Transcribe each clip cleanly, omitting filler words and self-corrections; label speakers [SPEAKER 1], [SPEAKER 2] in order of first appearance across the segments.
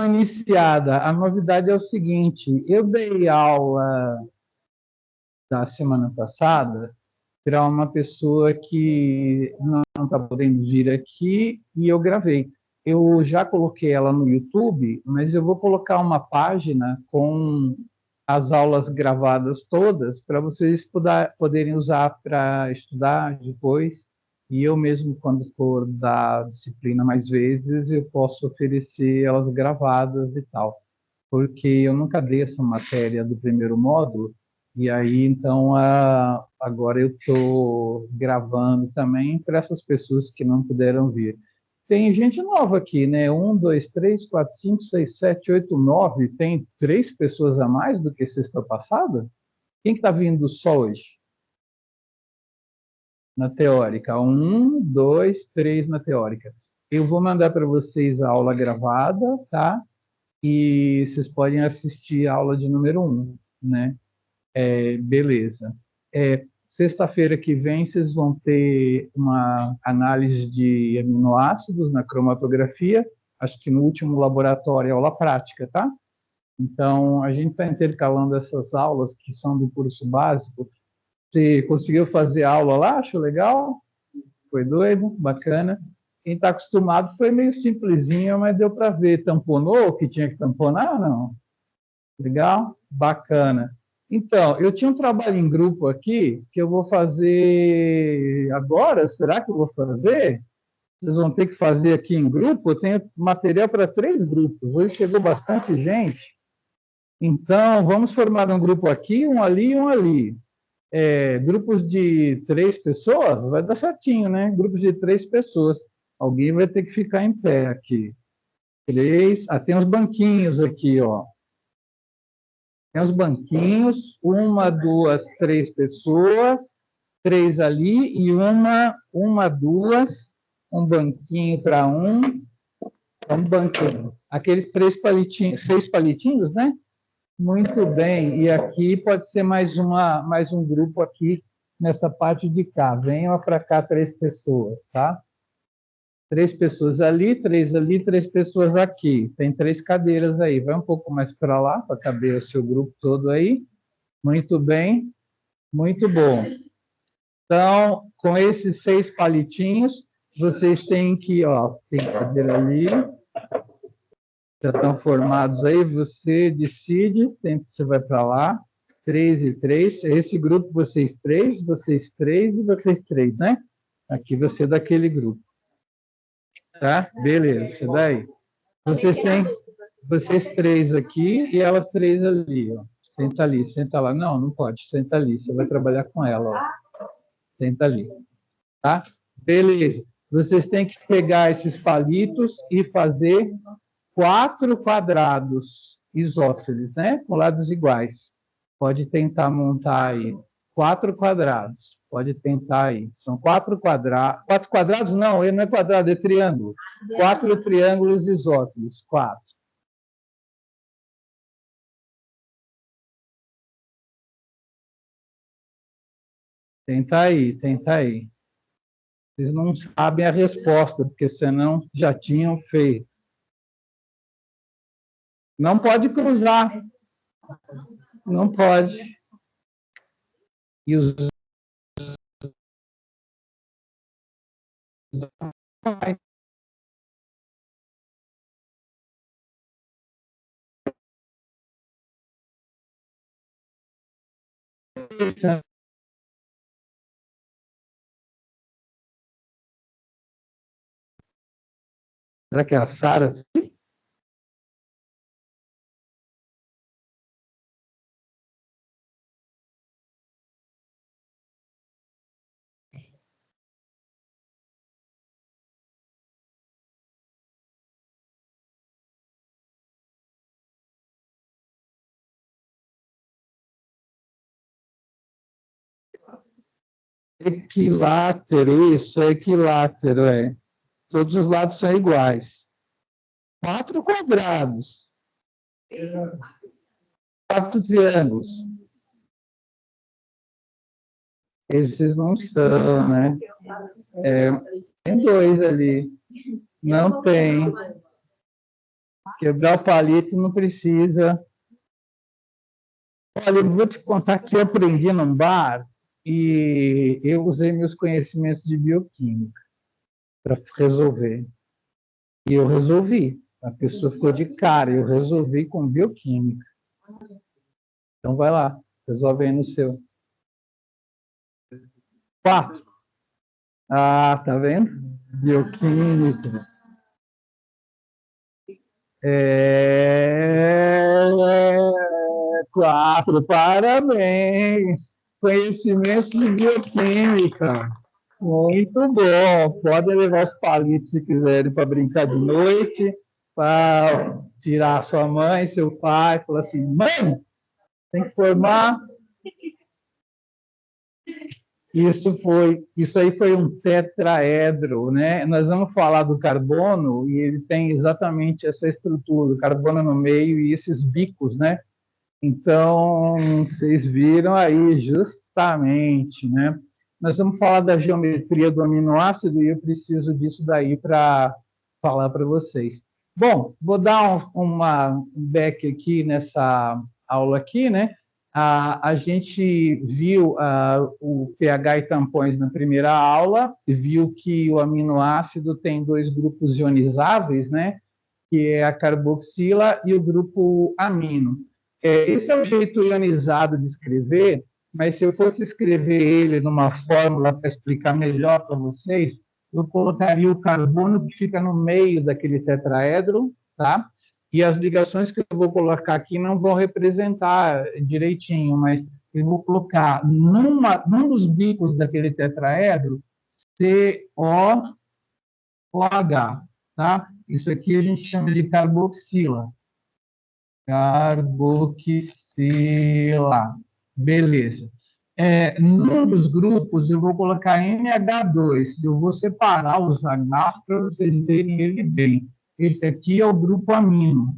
[SPEAKER 1] iniciada. A novidade é o seguinte: eu dei aula da semana passada para uma pessoa que não está podendo vir aqui e eu gravei. Eu já coloquei ela no YouTube, mas eu vou colocar uma página com as aulas gravadas todas para vocês poderem usar para estudar depois. E eu mesmo, quando for dar disciplina mais vezes, eu posso oferecer elas gravadas e tal, porque eu nunca dei essa matéria do primeiro módulo, e aí, então, agora eu estou gravando também para essas pessoas que não puderam vir. Tem gente nova aqui, né? Um, dois, três, quatro, cinco, seis, sete, oito, nove. Tem 3 pessoas a mais do que sexta passada? Quem que está vindo só hoje? Na teórica. Um, dois, três na teórica. Eu vou mandar para vocês a aula gravada, tá? E vocês podem assistir a aula de número um, né? Beleza. Sexta-feira que vem vocês vão ter uma análise de aminoácidos na cromatografia. Acho que no último laboratório é aula prática, tá? Então, a gente está intercalando essas aulas que são do curso básico. Você conseguiu fazer aula lá? Achou legal? Foi doido? Bacana. Quem está acostumado foi meio simplesinho, mas deu para ver. Tamponou o que tinha que tamponar? Não. Legal? Bacana. Então, eu tinha um trabalho em grupo aqui que eu vou fazer agora. Será que eu vou fazer? Vocês vão ter que fazer aqui em grupo. Eu tenho material para 3 grupos. Hoje chegou bastante gente. Então, vamos formar um grupo aqui, um ali e um ali. Grupos de 3 pessoas, vai dar certinho, né? Grupos de 3 pessoas. Alguém vai ter que ficar em pé aqui. 3. Tem uns banquinhos aqui, ó. Tem os banquinhos, uma, duas, 3 pessoas, 3 ali e uma, duas, um banquinho para um banquinho. Aqueles 3 palitinhos, 6 palitinhos, né? Muito bem. E aqui pode ser mais um grupo aqui nessa parte de cá. Venham para cá 3 pessoas, tá? 3 pessoas ali, 3 pessoas aqui. Tem 3 cadeiras aí. Vai um pouco mais para lá, para caber o seu grupo todo aí. Muito bem, muito bom. Então, com esses 6 palitinhos, vocês têm que, ó, tem cadeira ali, já estão formados aí, você decide, você vai para lá, 3 e 3, esse grupo, vocês três e vocês três, né? Aqui você é daquele grupo, tá? Beleza, você daí. Vocês têm, vocês 3 aqui e elas 3 ali, ó. Senta ali, senta lá. Não, não pode, senta ali, você vai trabalhar com ela, ó. Senta ali, tá? Beleza. Vocês têm que pegar esses palitos e fazer 4 quadrados isósceles, né? Com lados iguais. Pode tentar montar aí. 4 quadrados. Pode tentar aí. São 4 quadrados. 4 quadrados não, ele não é quadrado, é triângulo. 4 triângulos isósceles. 4. Tenta aí, tenta aí. Vocês não sabem a resposta, porque senão já tinham feito. Não pode cruzar. Não pode. E os será que é a Sara? Equilátero, isso, é equilátero, é. Todos os lados são iguais. 4 quadrados, 4 triângulos. Esses não são, né? Tem 2 ali. Não tem. Quebrar o palito não precisa. Olha, eu vou te contar que eu aprendi num bar e eu usei meus conhecimentos de bioquímica para resolver. E eu resolvi. A pessoa ficou de cara, eu resolvi com bioquímica. Então vai lá, resolve aí no seu. 4. Ah, tá vendo? Bioquímica. É... 4, parabéns. Conhecimentos de bioquímica. Muito bom. Podem levar os palitos se quiserem para brincar de noite, para tirar sua mãe, seu pai, falar assim, mãe, tem que formar. Isso aí foi um tetraedro, né? Nós vamos falar do carbono e ele tem exatamente essa estrutura, o carbono no meio e esses bicos, né? Então, vocês viram aí justamente, né? Nós vamos falar da geometria do aminoácido e eu preciso disso daí para falar para vocês. Bom, vou dar um back aqui nessa aula aqui, né? A gente viu o pH e tampões na primeira aula, viu que o aminoácido tem dois grupos ionizáveis, né? Que é a carboxila e o grupo amino. Esse é o jeito ionizado de escrever, mas se eu fosse escrever ele numa fórmula para explicar melhor para vocês, eu colocaria o carbono que fica no meio daquele tetraedro, tá? E as ligações que eu vou colocar aqui não vão representar direitinho, mas eu vou colocar num dos bicos daquele tetraedro COOH, tá? Isso aqui a gente chama de carboxila. Carboxila. Beleza. Num dos grupos, eu vou colocar NH2. Eu vou separar os Hs para vocês verem ele bem. Esse aqui é o grupo amino,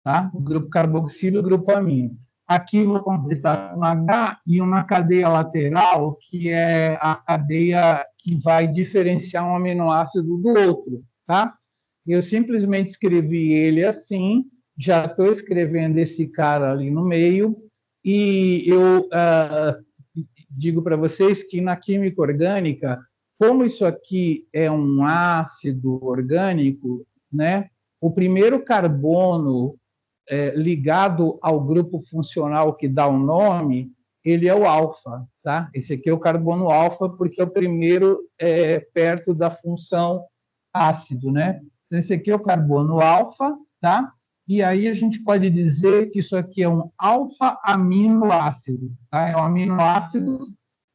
[SPEAKER 1] tá? O grupo carboxilo e o grupo amino. Aqui vou completar um H e uma cadeia lateral, que é a cadeia que vai diferenciar um aminoácido do outro, tá? Eu simplesmente escrevi ele assim, já estou escrevendo esse cara ali no meio, e eu digo para vocês que na química orgânica, como isso aqui é um ácido orgânico, né? O primeiro carbono ligado ao grupo funcional que dá o nome, ele é o alfa, tá? Esse aqui é o carbono alfa, porque é o primeiro perto da função ácido, né? Então, esse aqui é o carbono alfa, tá? E aí a gente pode dizer que isso aqui é um alfa-aminoácido, tá? É um aminoácido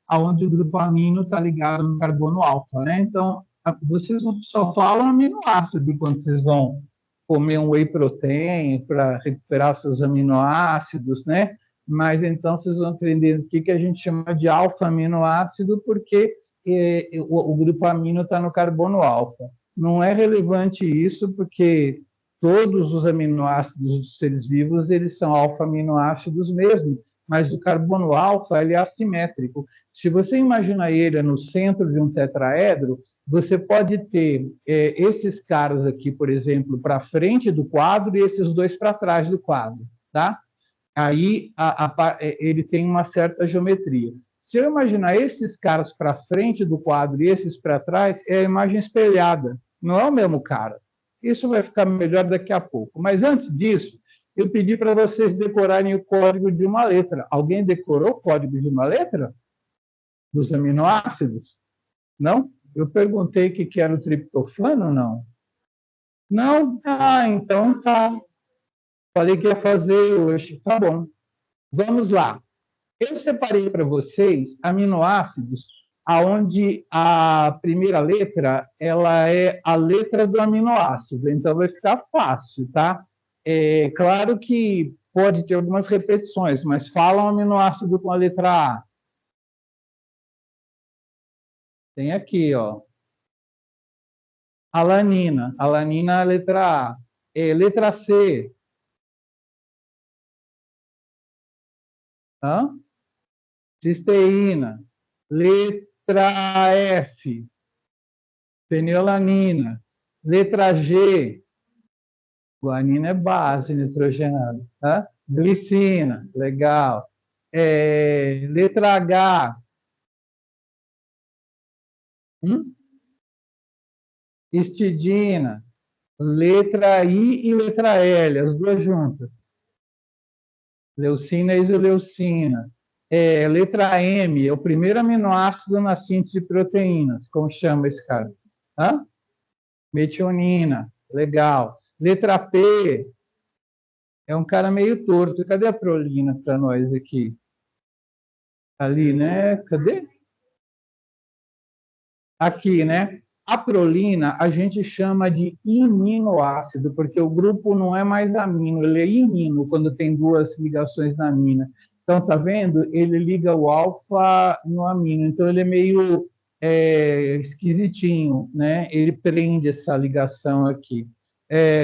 [SPEAKER 1] onde o grupo amino está ligado no carbono alfa, né? Então, vocês só falam aminoácido quando vocês vão comer um whey protein para recuperar seus aminoácidos, né? Mas então vocês vão aprender o que a gente chama de alfa-aminoácido, porque o grupo amino está no carbono alfa. Não é relevante isso, porque todos os aminoácidos dos seres vivos eles são alfa-aminoácidos mesmo, mas o carbono alfa ele é assimétrico. Se você imaginar ele no centro de um tetraedro, você pode ter esses caras aqui, por exemplo, para frente do quadro e esses dois para trás do quadro, tá? Aí ele tem uma certa geometria. Se eu imaginar esses caras para frente do quadro e esses para trás, é a imagem espelhada, não é o mesmo cara. Isso vai ficar melhor daqui a pouco. Mas antes disso, eu pedi para vocês decorarem o código de uma letra. Alguém decorou o código de uma letra dos aminoácidos? Não? Eu perguntei o que era o triptofano, não? Não? Ah, então tá. Falei que ia fazer hoje. Tá bom. Vamos lá. Eu separei para vocês aminoácidos aonde a primeira letra ela é a letra do aminoácido, então vai ficar fácil, tá? É claro que pode ter algumas repetições, mas fala um aminoácido com a letra A. Tem aqui, ó. Alanina. Alanina é a letra A. Letra C. Hã? Cisteína. Letra F. Fenilalanina. Letra G, guanina é base nitrogenada, tá? Glicina, legal. Letra H, hum? Histidina. Letra I e letra L, as duas juntas. Leucina e isoleucina. Letra M, é o primeiro aminoácido na síntese de proteínas. Como chama esse cara? Hã? Metionina. Legal. Letra P, é um cara meio torto. Cadê a prolina para nós aqui? Ali, né? Cadê? Aqui, né? A prolina a gente chama de iminoácido, porque o grupo não é mais amino, ele é imino quando tem duas ligações na amina. Então, tá vendo? Ele liga o alfa no amino, então ele é meio esquisitinho, né? Ele prende essa ligação aqui.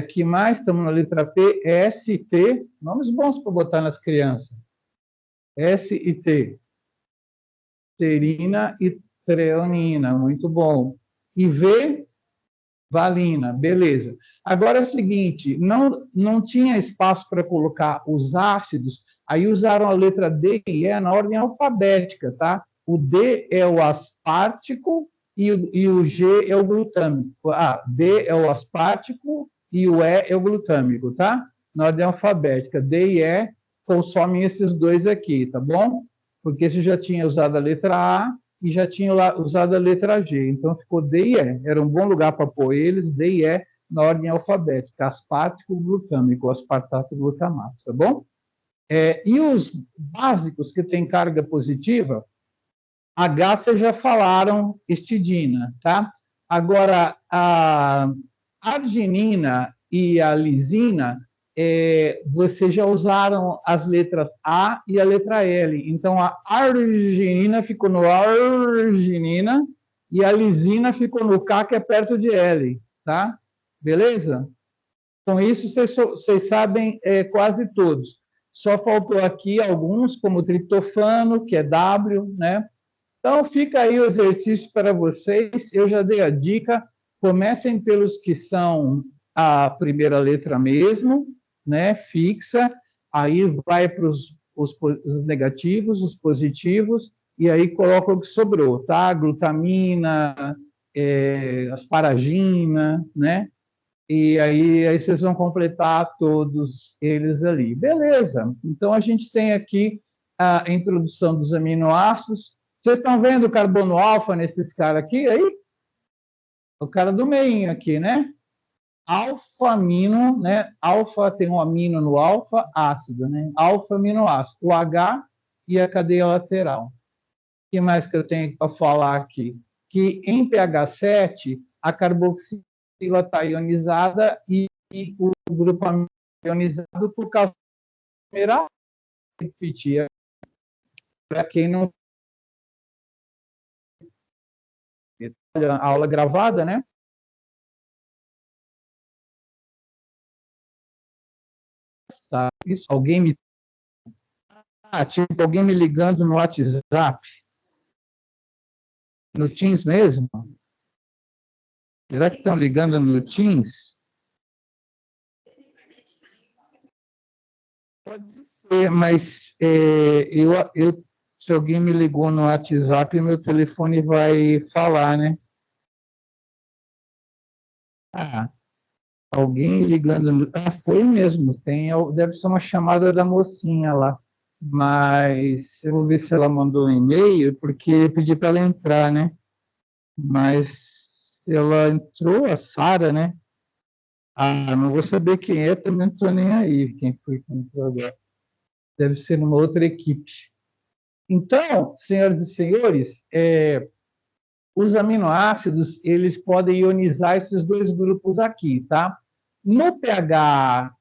[SPEAKER 1] Que mais? Estamos na letra P, ST, nomes bons para botar nas crianças. S e T, serina e treonina, muito bom. E V, valina, beleza. Agora é o seguinte, não tinha espaço para colocar os ácidos, aí usaram a letra D e E na ordem alfabética, tá? O D é o aspartico e o G é o glutâmico. D é o aspartico e o E é o glutâmico, tá? Na ordem alfabética. D e E consomem esses dois aqui, tá bom? Porque você já tinha usado a letra A e já tinha usado a letra G, então ficou D e E. Era um bom lugar para pôr eles, D e E, na ordem alfabética, aspartico, glutâmico, aspartato, glutamato, tá bom? E os básicos que têm carga positiva, H vocês já falaram, histidina, tá? Agora, a arginina e a lisina, vocês já usaram as letras A e a letra L. Então, a arginina ficou no arginina e a lisina ficou no K, que é perto de L, tá? Beleza? Com isso, vocês sabem quase todos. Só faltou aqui alguns, como o triptofano, que é W, né? Então, fica aí o exercício para vocês. Eu já dei a dica. Comecem pelos que são a primeira letra mesmo, né? Fixa. Aí vai para os negativos, os positivos, e aí coloca o que sobrou, tá? Glutamina, asparagina, né? E aí vocês vão completar todos eles ali. Beleza. Então, a gente tem aqui a introdução dos aminoácidos. Vocês estão vendo o carbono alfa nesses caras aqui? Aí? O cara do meio aqui, né? Alfa-amino, né? Alfa tem um amino no alfa, ácido, né? Alfa-aminoácido. O H e a cadeia lateral. O que mais que eu tenho para falar aqui? Que em pH 7, a carboxila está ionizada e o grupo amino ionizado por causa da primeira repetir. Para quem não a aula gravada, né? Isso, alguém me tipo alguém me ligando no WhatsApp, no Teams mesmo? Será que estão ligando no Teams? Pode ser, mas se alguém me ligou no WhatsApp, meu telefone vai falar, né? Alguém ligando. Foi mesmo. Deve ser uma chamada da mocinha lá. Mas eu vou ver se ela mandou um e-mail, porque eu pedi para ela entrar, né? Mas ela entrou, a Sara, né? Não vou saber quem é, também não estou nem aí quem foi que entrou agora. Deve ser uma outra equipe. Então, senhoras e senhores, os aminoácidos, eles podem ionizar esses dois grupos aqui, tá? No pH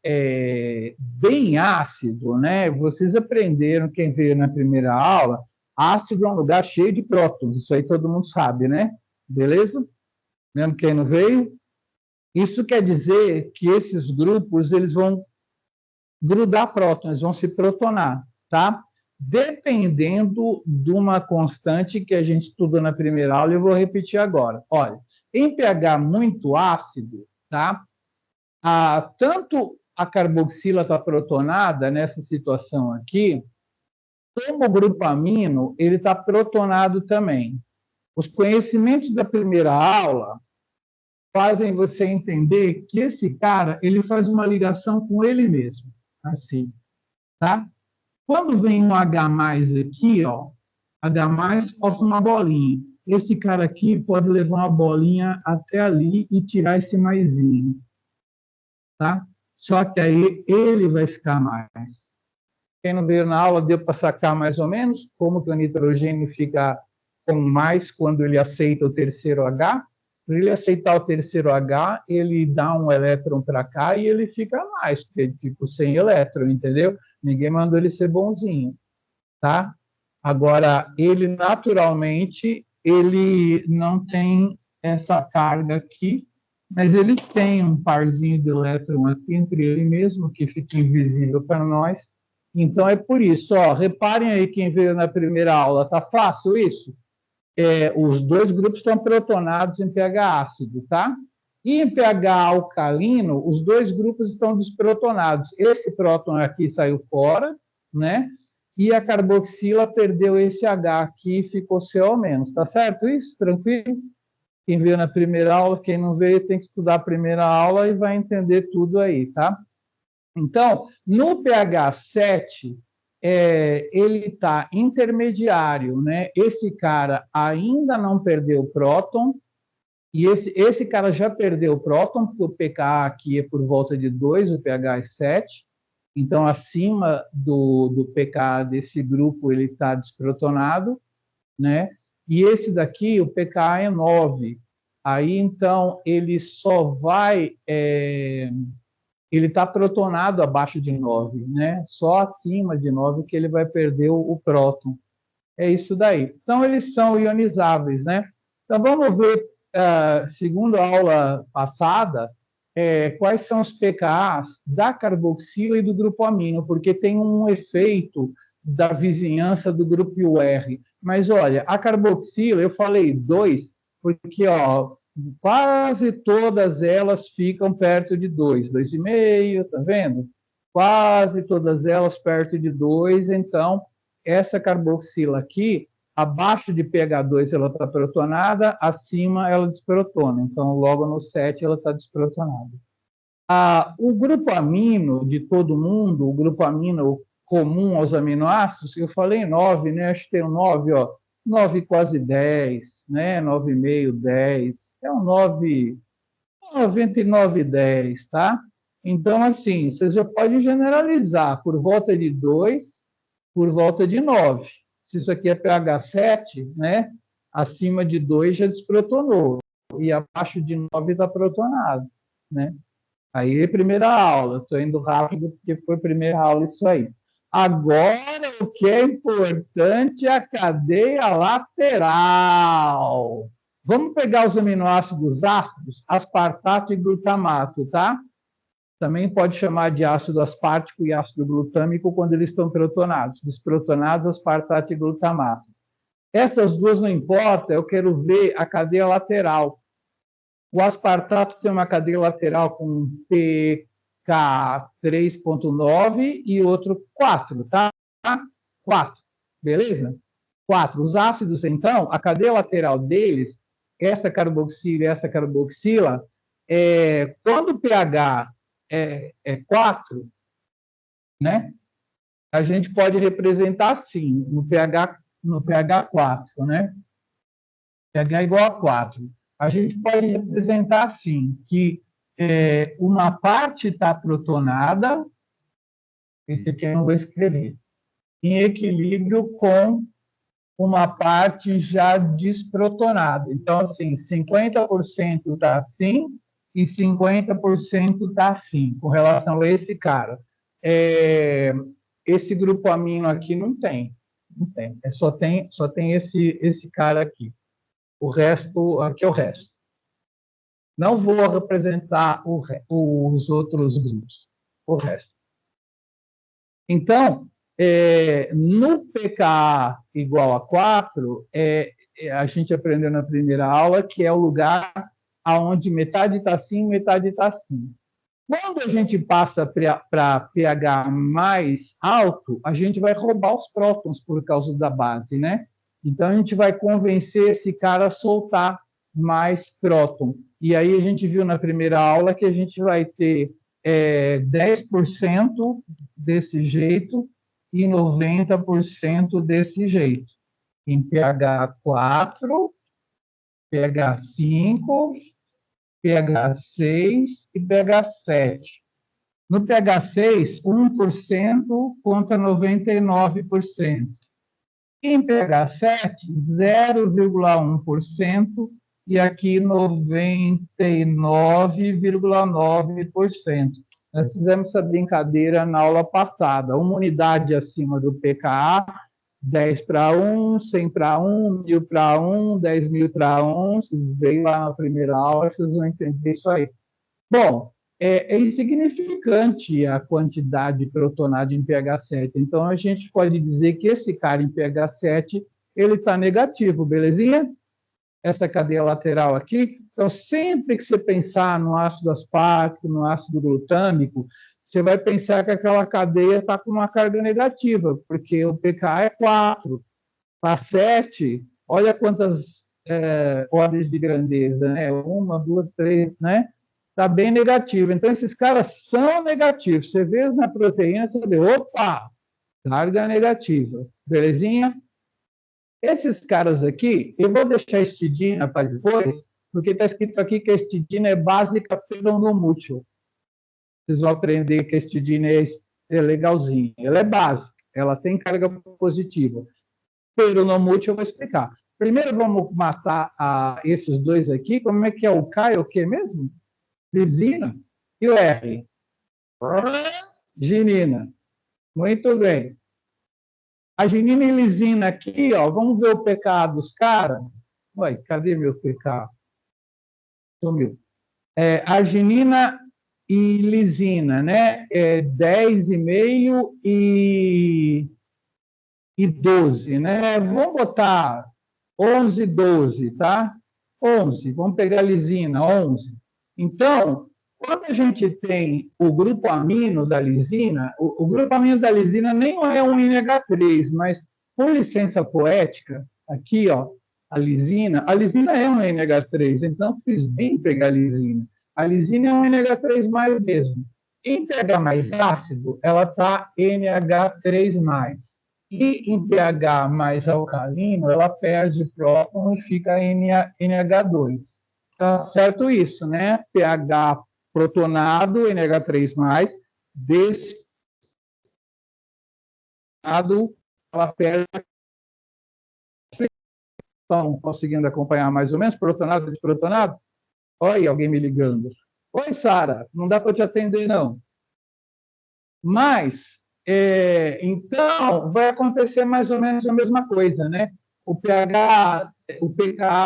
[SPEAKER 1] bem ácido, né? Vocês aprenderam, quem veio na primeira aula, ácido é um lugar cheio de prótons, isso aí todo mundo sabe, né? Beleza? Mesmo quem não veio? Isso quer dizer que esses grupos, eles vão grudar prótons, vão se protonar, tá? Dependendo de uma constante que a gente estudou na primeira aula, eu vou repetir agora. Olha, Em pH muito ácido, tá? Tanto a carboxila está protonada nessa situação aqui, como o grupo amino, ele está protonado também. Os conhecimentos da primeira aula fazem você entender que esse cara, ele faz uma ligação com ele mesmo, assim, tá? Quando vem um H+ aqui, ó, H+, falta uma bolinha. Esse cara aqui pode levar uma bolinha até ali e tirar esse maisinho, tá? Só que aí ele vai ficar mais. Quem não veio na aula deu para sacar mais ou menos como que o nitrogênio fica com mais quando ele aceita o terceiro H. Para ele aceitar o terceiro H, ele dá um elétron para cá e ele fica mais, porque tipo sem elétron, entendeu? Ninguém mandou ele ser bonzinho, tá? Agora, ele naturalmente, ele não tem essa carga aqui, mas ele tem um parzinho de elétron aqui entre ele mesmo, que fica invisível para nós. Então, é por isso, ó, reparem aí quem veio na primeira aula, tá fácil isso? Os dois grupos estão protonados em pH ácido, tá? E em pH alcalino, os dois grupos estão desprotonados. Esse próton aqui saiu fora, né? E a carboxila perdeu esse H aqui e ficou CO-, tá certo isso? Tranquilo? Quem veio na primeira aula, quem não veio tem que estudar a primeira aula e vai entender tudo aí, tá? Então, no pH 7, ele está intermediário, né? Esse cara ainda não perdeu o próton, e esse cara já perdeu o próton, porque o pKa aqui é por volta de 2, o pH é 7, então acima do pKa desse grupo ele está desprotonado, né? E esse daqui, o pKa é 9. Aí, então, ele só vai... ele está protonado abaixo de 9, né? Só acima de 9 que ele vai perder o próton. É isso daí. Então, eles são ionizáveis, né? Então, vamos ver, segundo a aula passada, quais são os pKas da carboxila e do grupo amino, porque tem um efeito da vizinhança do grupo UR. Mas, olha, a carboxila, eu falei 2, porque, ó, quase todas elas ficam perto de 2, 2,5, tá vendo? Quase todas elas perto de 2, então, essa carboxila aqui, abaixo de pH 2 ela está protonada, acima ela desprotona. Então, logo no 7 ela está desprotonada. O grupo amino de todo mundo, o grupo amino comum aos aminoácidos, eu falei 9, né? Acho que tem um 9, ó. 9 quase 10, né? 9,5, 10. É um 9, 99 e 10, tá? Então, assim, você já pode generalizar por volta de 2, por volta de 9. Se isso aqui é pH 7, né? Acima de 2 já desprotonou. E abaixo de 9 está protonado, né? Aí, primeira aula. Estou indo rápido porque foi primeira aula isso aí. Agora, o que é importante é a cadeia lateral. Vamos pegar os aminoácidos ácidos, aspartato e glutamato, tá? Também pode chamar de ácido aspartico e ácido glutâmico quando eles estão protonados. Desprotonados, aspartato e glutamato. Essas duas não importa, eu quero ver a cadeia lateral. O aspartato tem uma cadeia lateral com pK 3,9 e outro 4, tá? 4, beleza? 4. Os ácidos, então, a cadeia lateral deles, essa carboxila, quando o pH é 4, né? A gente pode representar assim, no pH 4, né? pH igual a 4. A gente pode representar assim, que uma parte está protonada, esse aqui eu não vou escrever, em equilíbrio com uma parte já desprotonada. Então, assim, 50% está assim e 50% está assim, com relação a esse cara. Esse grupo amino aqui não tem. Não tem. Só tem esse cara aqui. O resto, aqui é o resto. Não vou representar os outros grupos, o resto. Então, no pKa igual a 4, a gente aprendeu na primeira aula que é o lugar onde metade está assim, metade está assim. Quando a gente passa para pH mais alto, a gente vai roubar os prótons por causa da base, né? Então, a gente vai convencer esse cara a soltar mais próton. E aí, a gente viu na primeira aula que a gente vai ter 10% desse jeito e 90% desse jeito. Em pH 4, pH 5, pH 6 e pH 7. No pH 6, 1% contra 99%. Em pH 7, 0,1% e aqui 99,9%. Nós fizemos essa brincadeira na aula passada. Uma unidade acima do pKa, 10 para 1, 100 para 1, 1000 para 1, 10.000 para 1. Vocês veem lá na primeira aula, vocês vão entender isso aí. Bom, é insignificante a quantidade protonada em pH 7. Então, a gente pode dizer que esse cara em pH 7, ele está negativo, belezinha? Essa cadeia lateral aqui. Então, sempre que você pensar no ácido aspartico, no ácido glutâmico, você vai pensar que aquela cadeia está com uma carga negativa, porque o pKa é 4. Para 7, olha quantas ordens de grandeza, né? 1, 2, 3, né? Está bem negativo. Então, esses caras são negativos. Você vê na proteína, você vê, opa, carga negativa. Belezinha? Esses caras aqui, eu vou deixar a histidina para depois, porque está escrito aqui que a histidina é básica peronomútil. Vocês vão aprender que a histidina é legalzinha. Ela é básica, ela tem carga positiva. Peronomútil eu vou explicar. Primeiro vamos matar esses dois aqui. Como é que é o K? É o que mesmo? Lisina. E o R? Ginina. Muito bem. A ginina e lisina aqui, ó, vamos ver o pK dos caras. Ué, cadê meu pK? Sumiu. Arginina e lisina, né? 10,5 e 12, né? Vamos botar 11, 12, tá? 11, vamos pegar a lisina, 11. Então, quando a gente tem o grupo amino da lisina, o grupo amino da lisina nem é um NH3, mas por licença poética, aqui, ó, a lisina é um NH3, então fiz bem pegar a lisina. A lisina é um NH3 mais mesmo. Em pH mais ácido, ela está NH3 mais. E em pH mais alcalino, ela perde próton e fica NH2. Tá certo isso, né? pH protonado, NH3+, desprotonado, ela perde. Estão conseguindo acompanhar mais ou menos? Protonado, desprotonado? Oi, alguém me ligando. Oi, Sara, não dá para te atender, não. Mas, então, vai acontecer mais ou menos a mesma coisa, né? O pKa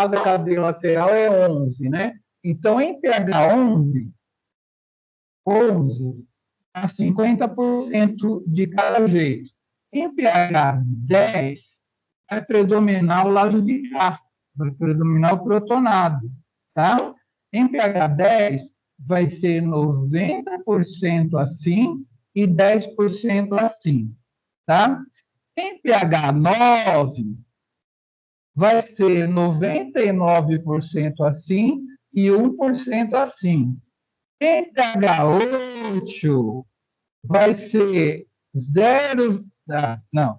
[SPEAKER 1] da cadeia lateral é 11, né? Então, em pH 11 a 50% de cada jeito. Em pH 10, vai predominar o lado de cá, vai predominar o protonado, tá? Em pH 10, vai ser 90% assim e 10% assim, tá? Em pH 9, vai ser 99% assim e 1% assim. Em pH 8, vai ser 0, não,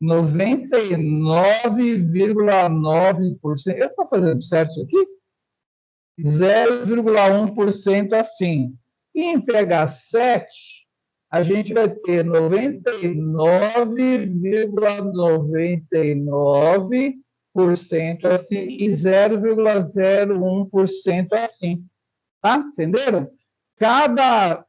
[SPEAKER 1] 99,9%. Eu estou fazendo certo isso aqui? 0,1% assim. E em pH 7, a gente vai ter 99,99% assim e 0,01% assim. Tá? Entenderam? Cada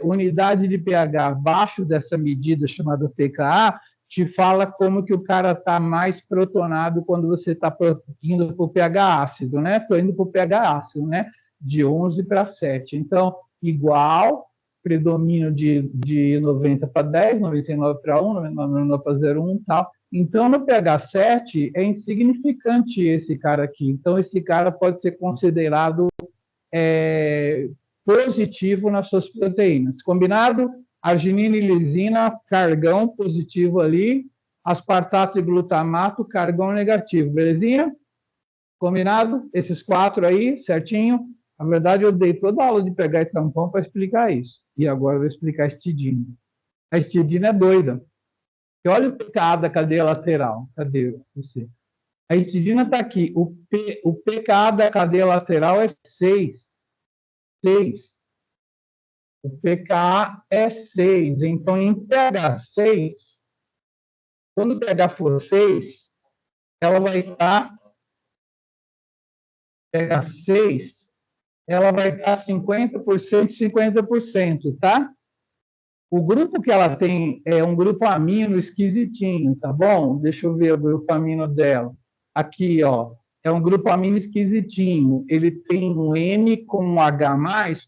[SPEAKER 1] unidade de pH abaixo dessa medida chamada pKa te fala como que o cara está mais protonado quando você está indo para o pH ácido, né? Estou indo para o pH ácido, né? De 11 para 7. Então, igual, predomínio de 90 para 10, 99 para 1, 99 para 0,1 e tal. Então, no pH 7, é insignificante esse cara aqui. Então, esse cara pode ser considerado positivo nas suas proteínas. Combinado? Arginina e lisina, cargão positivo ali, aspartato e glutamato, cargão negativo. Belezinha? Combinado? Esses 4 aí, certinho? Na verdade, eu dei toda a aula de pegar e tampão para explicar isso. E agora eu vou explicar a histidina. A histidina é doida. E olha o pKa da cadeia lateral. Cadê você? A histidina está aqui. O pKa da cadeia lateral é 6. 6. O pKa é 6. Então, em pH 6, quando o pH for 6, ela vai estar... pH 6, ela vai estar 50% e 50%, tá? O grupo que ela tem é um grupo amino esquisitinho, tá bom? Deixa eu ver o grupo amino dela. Aqui, ó, é um grupo amino esquisitinho. Ele tem um N com um H+,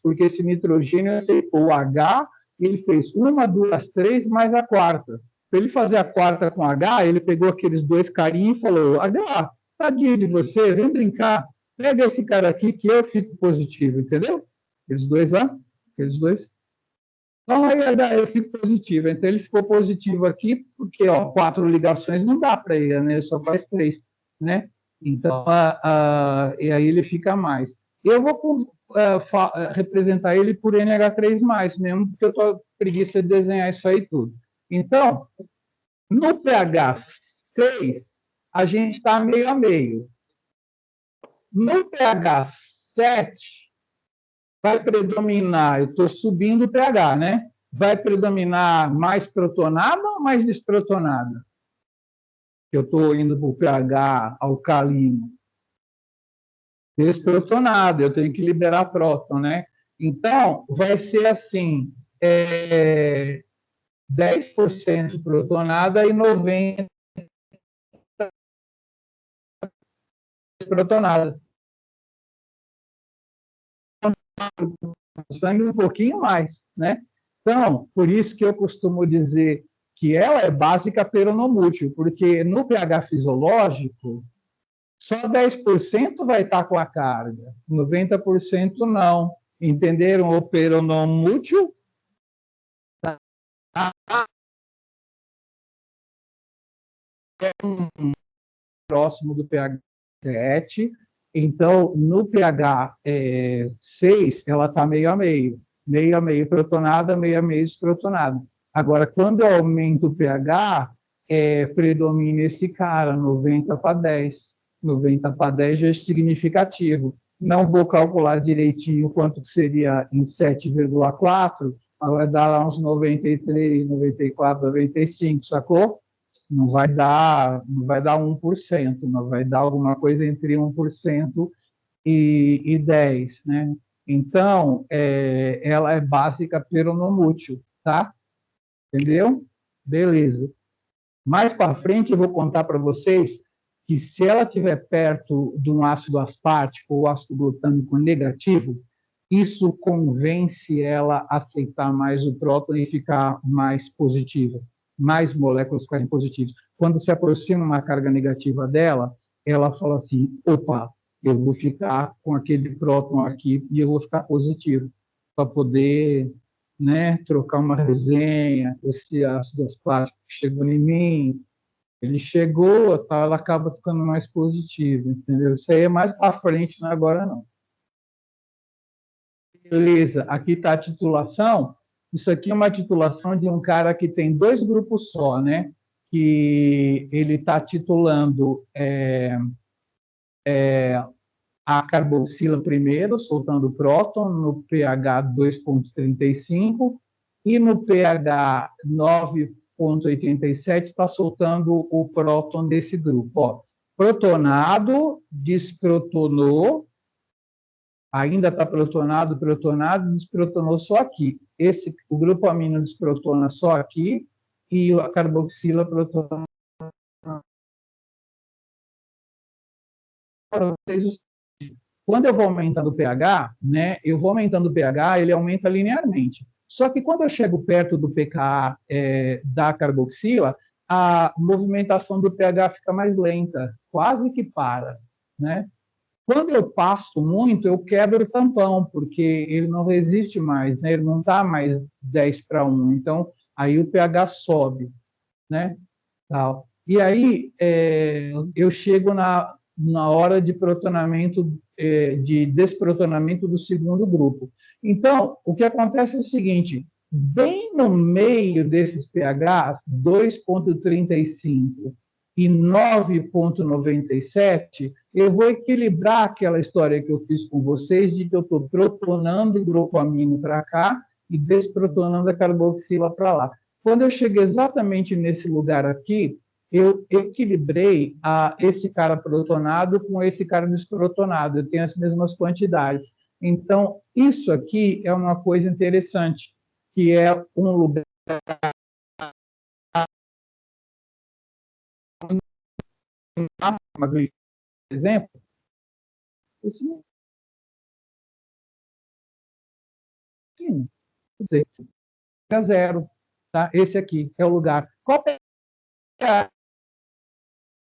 [SPEAKER 1] porque esse nitrogênio aceitou o H e ele fez 1, 2, 3 mais a quarta. Para ele fazer a quarta com H, ele pegou aqueles 2 carinhos e falou: H, tadinho de você, vem brincar. Pega esse cara aqui que eu fico positivo, entendeu? Aqueles 2 lá, aqueles 2. Então, aí eu fico positivo. Então, ele ficou positivo aqui, porque, ó, 4 ligações não dá para ele, né? Ele só faz 3, né? Então, e aí ele fica mais. Eu vou representar ele por NH3+, mesmo, porque eu estou preguiça de desenhar isso aí tudo. Então, no pH 6, a gente está meio a meio. No pH 7, vai predominar, eu estou subindo o pH, né? Vai predominar mais protonada ou mais desprotonada? Eu estou indo para o pH alcalino. Desprotonada, eu tenho que liberar próton, né? Então, vai ser assim, 10% protonada e 90% desprotonada. Sangue um pouquinho mais, né? Então, por isso que eu costumo dizer que ela é básica peronomútil, porque no pH fisiológico, só 10% vai estar com a carga, 90% não. Entenderam o peronomútil? Próximo do pH 7. Então, no pH 6, ela está meio a meio. Meio a meio protonada, meio a meio desprotonada. Agora, quando eu aumento o pH, predomina esse cara, 90 para 10. 90 para 10 já é significativo. Não vou calcular direitinho quanto seria em 7,4, vai dar lá uns 93, 94, 95, sacou? Não vai dar 1%, não vai dar alguma coisa entre 1% e 10%, né? Então, ela é básica peronomútil, tá? Entendeu? Beleza. Mais para frente eu vou contar para vocês que se ela estiver perto de um ácido aspartico ou ácido glutâmico negativo, isso convence ela a aceitar mais o próton e ficar mais positiva, mais moléculas ficarem positivas. Quando se aproxima uma carga negativa dela, ela fala assim, opa, eu vou ficar com aquele próton aqui e eu vou ficar positivo, para poder, né, trocar uma resenha, esse ácido aspartico que chegou em mim, ele chegou, tá, ela acaba ficando mais positiva, entendeu? Isso aí é mais para frente, não é agora não. Beleza, aqui está a titulação. Isso aqui é uma titulação de um cara que tem 2 grupos só, né? Que ele está titulando a carboxila primeiro, soltando próton no pH 2,35 e no pH 9,87 está soltando o próton desse grupo. Ó, protonado, desprotonou, ainda está protonado, desprotonou só aqui. O grupo amino desprotona só aqui e a carboxila protona. Quando eu vou aumentando o pH, né, eu vou aumentando o pH, ele aumenta linearmente. Só que quando eu chego perto do pKa da carboxila, a movimentação do pH fica mais lenta, quase que para, né? Quando eu passo muito, eu quebro o tampão, porque ele não resiste mais, né? Ele não está mais 10:1. Então, aí o pH sobe, né? Tal. E aí, eu chego na hora de protonamento, de desprotonamento do segundo grupo. Então, o que acontece é o seguinte, bem no meio desses pHs, 2,35 e 9,97, eu vou equilibrar aquela história que eu fiz com vocês, de que eu estou protonando o grupo amino para cá e desprotonando a carboxila para lá. Quando eu chego exatamente nesse lugar aqui, eu equilibrei esse cara protonado com esse cara desprotonado, eu tenho as mesmas quantidades. Então, isso aqui é uma coisa interessante, que é um lugar, por exemplo, esse não é zero, tá? Esse aqui é o lugar. Qual é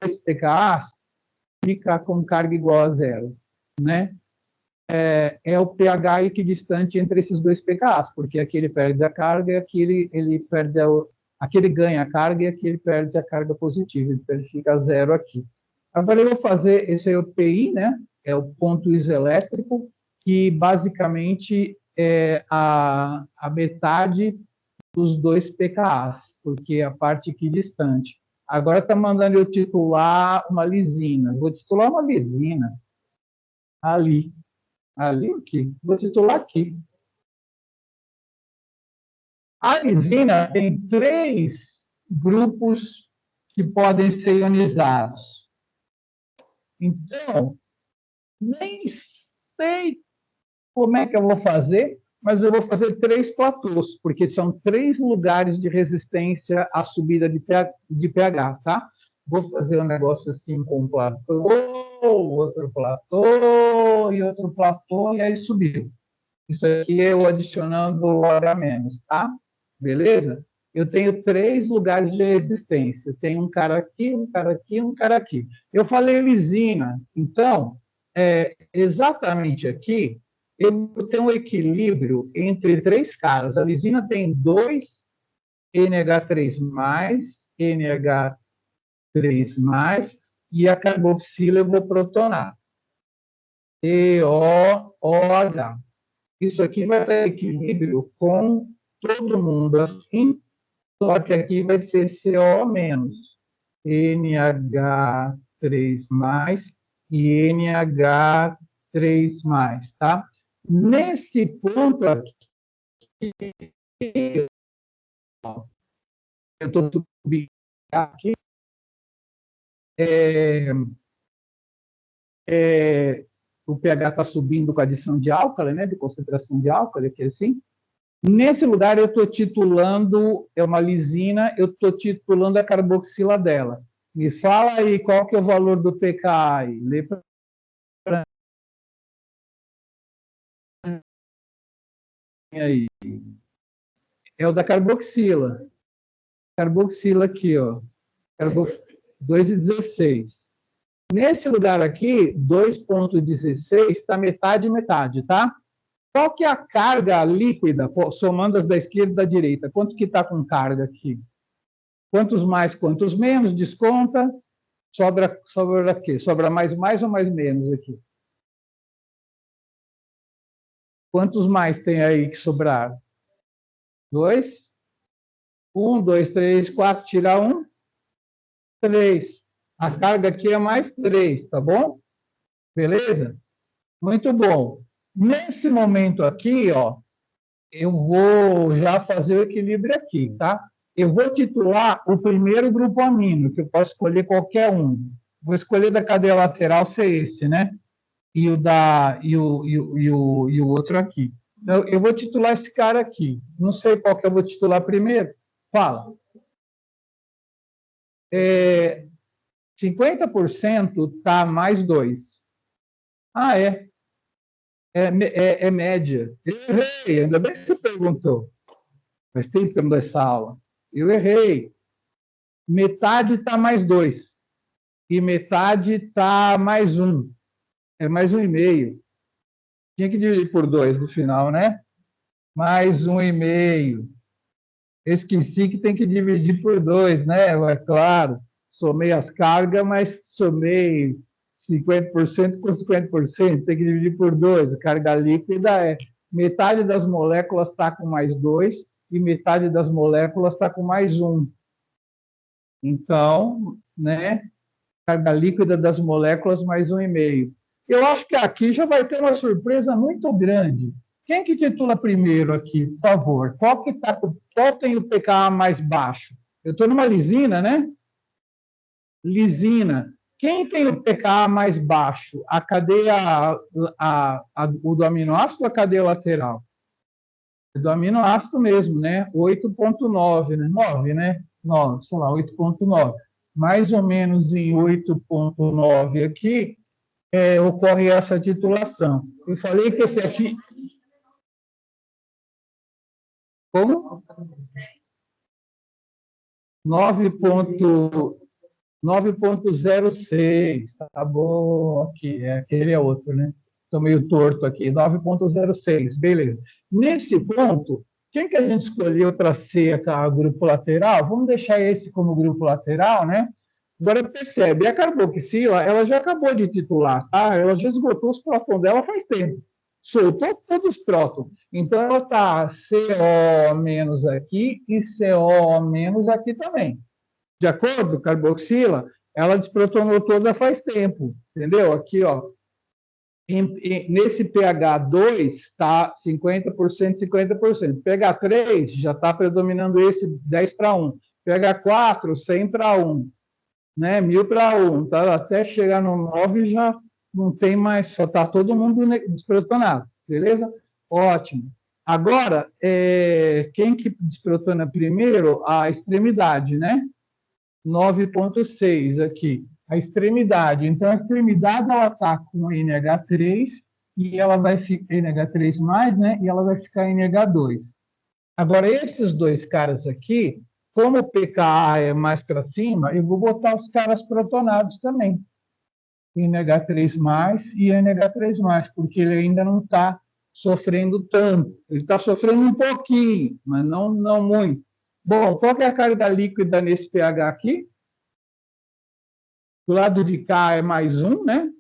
[SPEAKER 1] esse pKa? Fica com carga igual a zero, né? É o pH equidistante entre esses dois pKs, porque aqui ele perde a carga e aqui ele perde aqui ele ganha a carga e aqui ele perde a carga positiva, então ele fica zero aqui. Agora eu vou fazer, esse é o PI, né? É o ponto isoelétrico, que basicamente é a metade dos dois pKs, porque é a parte equidistante. Agora está mandando eu titular uma lisina. Vou titular uma lisina ali. Ali aqui. Vou titular aqui. A lisina tem 3 grupos que podem ser ionizados. Então, nem sei como é que eu vou fazer, mas eu vou fazer 3 platôs, porque são 3 lugares de resistência à subida de pH, tá? Vou fazer um negócio assim com um platô, outro platô e outro platô, e aí subiu. Isso aqui é eu adicionando o H-, tá? Beleza? Eu tenho 3 lugares de resistência. Eu tenho um cara aqui, um cara aqui, um cara aqui. Eu falei lisina. Então, exatamente aqui, eu tenho um equilíbrio entre 3 caras. A lisina tem 2 NH3+, NH3+, e a carboxila eu vou protonar. EOOH. Isso aqui vai ter equilíbrio com todo mundo assim, só que aqui vai ser CO menos, NH3+, e NH3+, tá? Nesse ponto aqui, eu estou subindo aqui, é, o pH está subindo com a adição de álcali, né, de concentração de álcali, aqui assim. Nesse lugar, eu estou titulando, é uma lisina, eu estou titulando a carboxila dela. Me fala aí qual que é o valor do pKa aí. Lê para mim aí. É o da carboxila. Carboxila aqui, ó. 2,16. Nesse lugar aqui, 2,16 está metade e metade, tá? Qual que é a carga líquida, somando as da esquerda e da direita? Quanto que está com carga aqui? Quantos mais, quantos menos, desconta. Sobra aqui? Sobra mais ou mais menos aqui? Quantos mais tem aí que sobrar? 2? 1, 2, 3, 4, tira 1, 3. A carga aqui é mais 3, tá bom? Beleza? Muito bom. Nesse momento aqui, ó, eu vou já fazer o equilíbrio aqui, tá? Eu vou titular o primeiro grupo amino, que eu posso escolher qualquer um. Vou escolher da cadeia lateral ser esse, né? E o outro aqui. Então, eu vou titular esse cara aqui. Não sei qual que eu vou titular primeiro. Fala. 50% tá mais 2. Ah, é. É média. Eu errei, ainda bem que você perguntou. Faz tempo que eu não dou essa aula. Eu errei. metade está mais 2 e metade está mais 1. É mais 1,5. Tinha que dividir por 2 no final, né? Mais 1,5. Esqueci que tem que dividir por 2, né? É claro. Somei as cargas, mas somei 50% com 50%. Tem que dividir por 2. A carga líquida é metade das moléculas está com mais 2 e metade das moléculas está com mais 1. Então, né? Carga líquida das moléculas mais 1,5. Eu acho que aqui já vai ter uma surpresa muito grande. Quem que titula primeiro aqui, por favor? Qual tem o pKa mais baixo? Eu estou numa lisina, né? Lisina. Quem tem o pKa mais baixo? A cadeia, o do aminoácido ou a cadeia lateral? Do aminoácido mesmo, né? 8,9, né? 9, né? 9, sei lá, 8,9. Mais ou menos em 8,9 aqui, ocorre essa titulação. Eu falei que esse aqui. Como? 9,06. Tá bom, aqui. Aquele é outro, né? Estou meio torto aqui. 9,06, beleza. Nesse ponto, quem que a gente escolheu para ser a grupo lateral? Vamos deixar esse como grupo lateral, né? Agora percebe, a carboxila, ela já acabou de titular, tá? Ela já esgotou os prótons dela faz tempo. Soltou todos os prótons. Então, ela está CO menos aqui e CO menos aqui também. De acordo? Carboxila, ela desprotonou toda faz tempo. Entendeu? Aqui, ó. Nesse pH 2 está 50%, 50%. pH 3 já está predominando esse 10 para 1. pH 4, 100 para 1. Né? 1000 para 1. Tá? Até chegar no 9 já não tem mais, só está todo mundo desprotonado. Beleza? Ótimo. Agora, quem que desprotona primeiro? A extremidade, né? 9,6 aqui. A extremidade. Então, a extremidade ela está com NH3 e ela vai ficar NH3+, né? E ela vai ficar NH2. Agora, esses dois caras aqui, como o pKa é mais para cima, eu vou botar os caras protonados também. NH3+, e NH3+, porque ele ainda não está sofrendo tanto. Ele está sofrendo um pouquinho, mas não muito. Bom, qual que é a carga líquida nesse pH aqui? Do lado de cá é mais 1, né?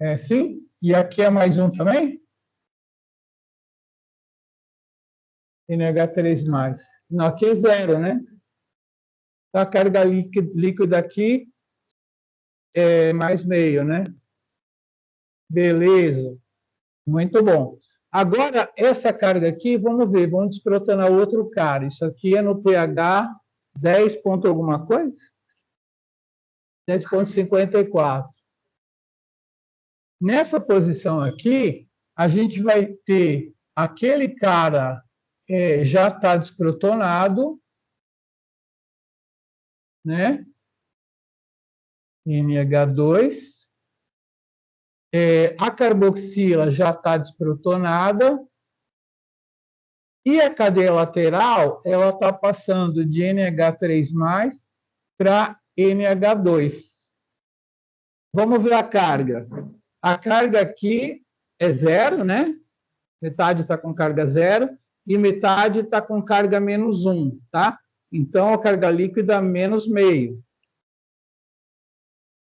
[SPEAKER 1] É sim? E aqui é mais 1 também? NH3+. Não, aqui é 0, né? Então, a carga líquida aqui é mais meio, né? Beleza. Muito bom. Agora, essa carga aqui, vamos ver, vamos desprotonar outro cara. Isso aqui é no pH 10 ponto alguma coisa? 10,54. Nessa posição aqui, a gente vai ter aquele cara já está desprotonado, né? NH2. A carboxila já está desprotonada. E a cadeia lateral, ela está passando de NH3+, para NH2. Vamos ver a carga. A carga aqui é 0, né? Metade está com carga 0 e metade está com carga menos 1, tá? Então, a carga líquida menos meio.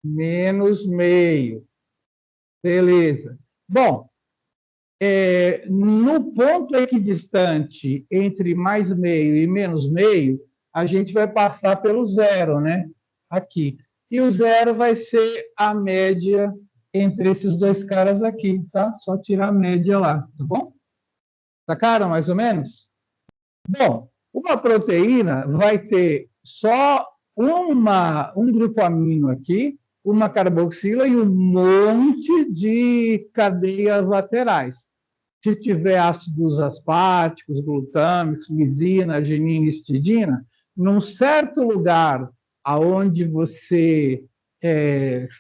[SPEAKER 1] Menos meio. Beleza. Bom, no ponto equidistante entre mais meio e menos meio, a gente vai passar pelo 0, né? Aqui. E o 0 vai ser a média entre esses dois caras aqui, tá? Só tirar a média lá, tá bom? Sacaram mais ou menos? Bom, uma proteína vai ter só um grupo amino aqui, uma carboxila e um monte de cadeias laterais. Se tiver ácidos asparticos, glutâmicos, lisina, arginina e histidina, num certo lugar aonde você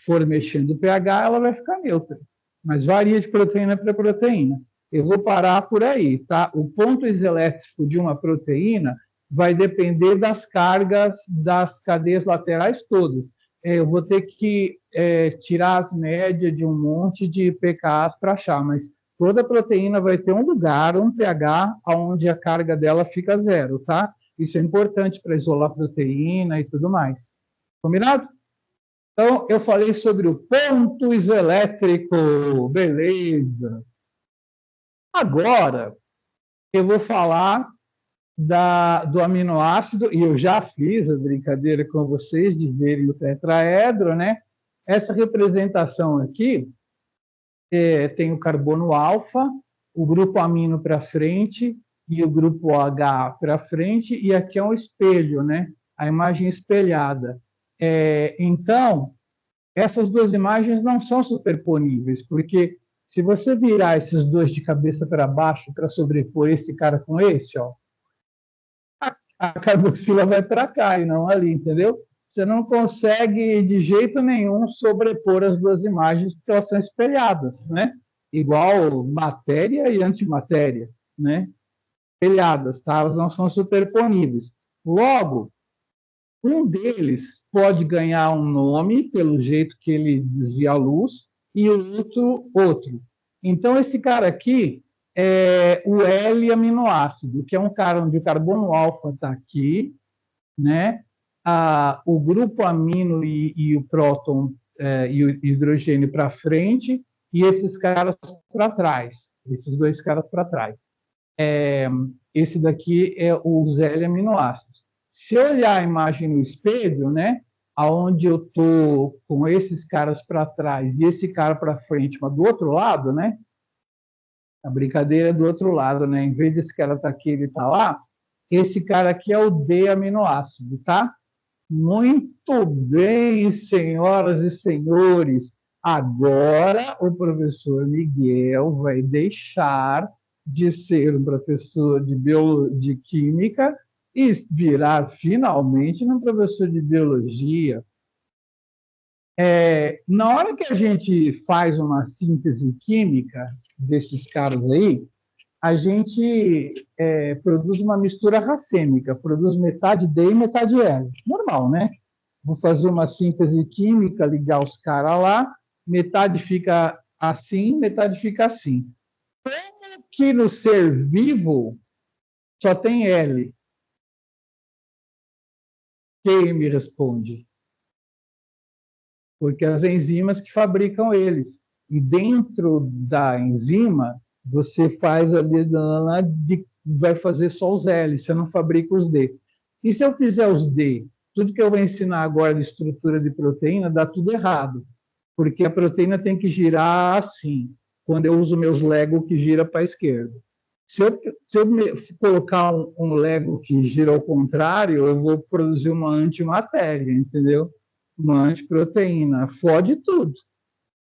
[SPEAKER 1] for mexendo o pH, ela vai ficar neutra. Mas varia de proteína para proteína. Eu vou parar por aí, tá? O ponto iselétrico de uma proteína vai depender das cargas das cadeias laterais todas. Eu vou ter que tirar as médias de um monte de pKs para achar, mas toda proteína vai ter um lugar, um pH, onde a carga dela fica zero, tá? Isso é importante para isolar proteína e tudo mais. Combinado? Então, eu falei sobre o ponto isoelétrico. Beleza. Agora, eu vou falar do aminoácido, e eu já fiz a brincadeira com vocês de verem o tetraedro, né? Essa representação aqui tem o carbono alfa, o grupo amino para frente e o grupo H para frente, e aqui é um espelho, né? A imagem espelhada. Então, essas duas imagens não são superponíveis, porque se você virar esses dois de cabeça para baixo para sobrepor esse cara com esse, ó, a carboxila vai para cá e não ali, entendeu? Você não consegue de jeito nenhum sobrepor as duas imagens porque elas são espelhadas, né? Igual matéria e antimatéria, né? Espelhadas, tá? Elas não são superponíveis. Logo, um deles pode ganhar um nome pelo jeito que ele desvia a luz e o outro. Então, esse cara aqui é o L-aminoácido, que é um cara onde o carbono alfa está aqui, né? O grupo amino e o próton e o hidrogênio para frente e esses caras para trás, esses dois caras para trás. Esse daqui é os L-aminoácidos. Se eu olhar a imagem no espelho, né, aonde eu tô com esses caras para trás e esse cara para frente, mas do outro lado, né, a brincadeira é do outro lado, né, em vez desse cara estar aqui, ele está lá, esse cara aqui é o D-aminoácido, tá? Muito bem, senhoras e senhores. Agora o professor Miguel vai deixar de ser um professor de química e virar finalmente um professor de biologia. Na hora que a gente faz uma síntese química desses caras aí, a gente produz uma mistura racêmica, produz metade D e metade L. Normal, né? Vou fazer uma síntese química, ligar os caras lá, metade fica assim, metade fica assim. Como que no ser vivo só tem L? Quem me responde? Porque as enzimas que fabricam eles. E dentro da enzima, você faz ali, vai fazer só os L, você não fabrica os D. E se eu fizer os D, tudo que eu vou ensinar agora de estrutura de proteína, dá tudo errado. Porque a proteína tem que girar assim, quando eu uso meus Lego que gira para a esquerda. Se eu colocar um Lego que gira ao contrário, eu vou produzir uma antimatéria, entendeu? Uma antiproteína, fode tudo.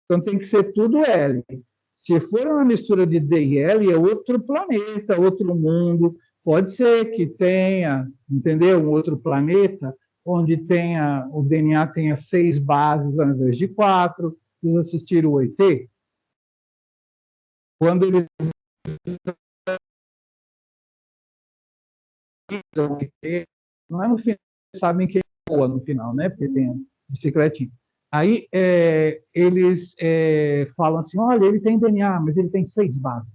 [SPEAKER 1] Então tem que ser tudo L. Se for uma mistura de D e L, é outro planeta, outro mundo. Pode ser que tenha, entendeu? Um outro planeta onde tenha o DNA tenha 6 bases ao invés de 4. Vocês assistiram o ET? Quando eles usam o ET, não é no final, sabem que ele voa no final, né? Porque tem a bicicletinha. Aí eles falam assim, olha, ele tem DNA, mas ele tem 6 bases,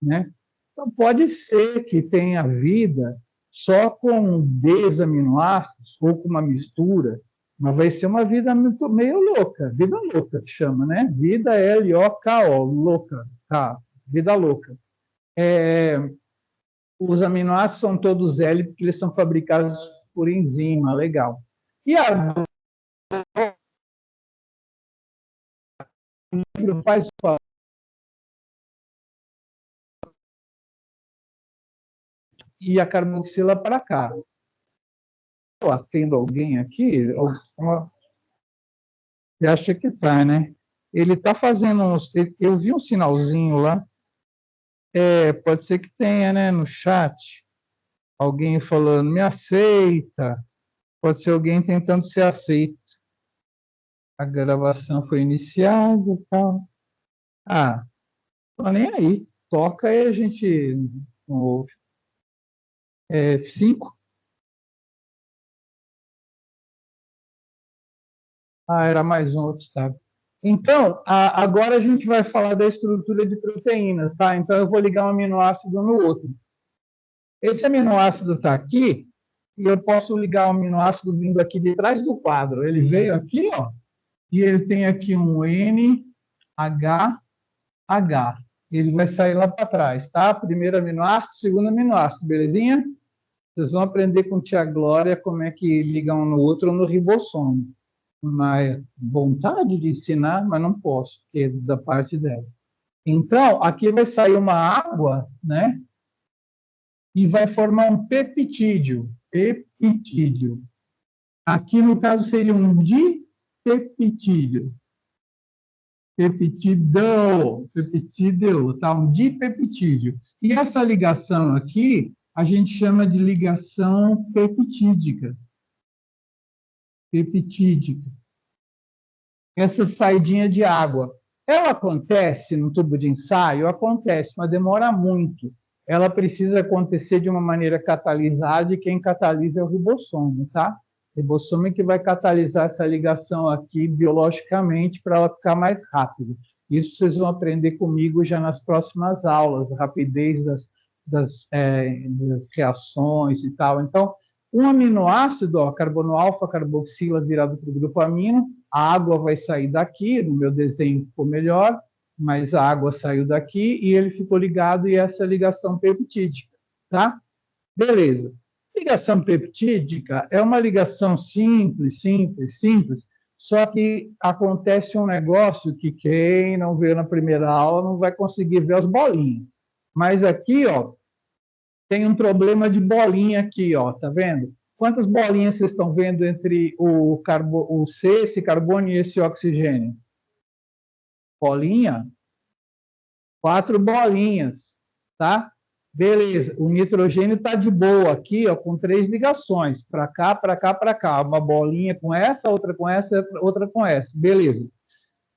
[SPEAKER 1] né? Então pode ser que tenha vida só com desaminoácidos ou com uma mistura, mas vai ser uma vida meio louca, vida louca que chama, né? Vida L-O-K-O, louca, tá? Vida louca. Os aminoácidos são todos L porque eles são fabricados por enzima, legal. E a faz e a carboxila para cá. Eu atendo alguém aqui, você acha que tá, né? Ele está fazendo uns. Eu vi um sinalzinho lá. Pode ser que tenha, né, no chat. Alguém falando, me aceita. Pode ser alguém tentando ser aceito. A gravação foi iniciada e tal. Ah, tô nem aí. Toca e a gente não ouve. 5. Ah, era mais um obstáculo. Então, agora a gente vai falar da estrutura de proteínas, tá? Então, eu vou ligar um aminoácido no outro. Esse aminoácido está aqui, e eu posso ligar o aminoácido vindo aqui de trás do quadro. Ele veio aqui, ó, e ele tem aqui um NH. Ele vai sair lá para trás, tá? Primeiro aminoácido, segundo aminoácido, belezinha? Vocês vão aprender com tia Glória como é que liga um no outro no ribossomo. Uma vontade de ensinar, mas não posso, porque é da parte dela. Então, aqui vai sair uma água, né? E vai formar um peptídeo. Peptídeo. Aqui, no caso, seria um dipeptídeo. Peptídeo, tá? Um dipeptídeo. E essa ligação aqui, a gente chama de ligação peptídica. Peptídica. Essa saidinha de água. Ela acontece no tubo de ensaio? Acontece, mas demora muito. Ela precisa acontecer de uma maneira catalisada e quem catalisa é o ribossomo, tá? O ribossomo é que vai catalisar essa ligação aqui biologicamente para ela ficar mais rápida. Isso vocês vão aprender comigo já nas próximas aulas, a rapidez das reações e tal. Então, um aminoácido, ó, carbono alfa, carboxila virado para o grupo amino, a água vai sair daqui, no meu desenho ficou melhor, mas a água saiu daqui e ele ficou ligado e essa ligação peptídica, tá? Beleza. Ligação peptídica é uma ligação simples, só que acontece um negócio que quem não veio na primeira aula não vai conseguir ver as bolinhas. Mas aqui, ó, tem um problema de bolinha aqui, ó, tá vendo? Quantas bolinhas vocês estão vendo entre o C, esse carbono e esse oxigênio? Bolinha? 4 bolinhas, tá? Beleza, o nitrogênio está de boa aqui, ó, com 3 ligações, para cá, para cá, para cá. Uma bolinha com essa, outra com essa, outra com essa. Beleza.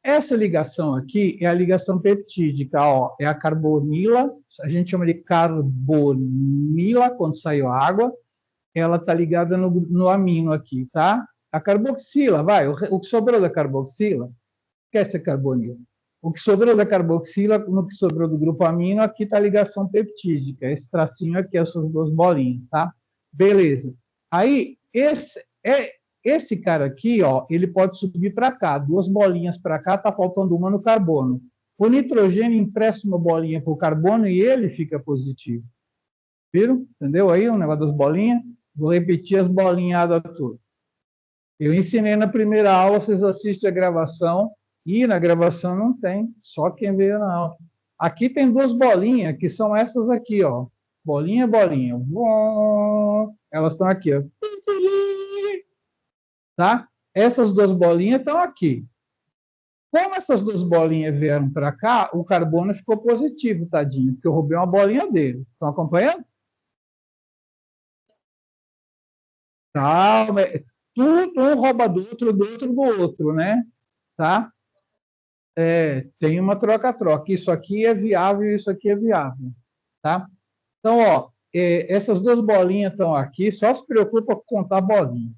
[SPEAKER 1] Essa ligação aqui é a ligação peptídica, ó, é a carbonila, a gente chama de carbonila quando saiu a água, ela está ligada no amino aqui, tá? A carboxila, vai, o que sobrou da carboxila, esquece a carbonila. O que sobrou da carboxila, no que sobrou do grupo amino, aqui está a ligação peptídica, esse tracinho aqui, essas duas bolinhas, tá? Beleza. Aí, esse cara aqui, ó, ele pode subir para cá, 2 bolinhas para cá, está faltando uma no carbono. O nitrogênio empresta uma bolinha para o carbono e ele fica positivo. Viram? Entendeu aí o negócio das bolinhas? Vou repetir as bolinhadas todas. Eu ensinei na primeira aula, vocês assistem a gravação, e na gravação não tem, só quem veio na aula. Aqui tem 2 bolinhas, que são essas aqui, ó. Bolinha, bolinha. Elas estão aqui, ó. Tá? Essas 2 bolinhas estão aqui. Como essas 2 bolinhas vieram para cá, o carbono ficou positivo, tadinho, porque eu roubei uma bolinha dele. Estão acompanhando? Calma, tudo um rouba do outro, do outro, né? Tá? Tem uma troca-troca. Isso aqui é viável, isso aqui é viável, tá? Então, ó, essas 2 bolinhas estão aqui, só se preocupa com contar bolinha.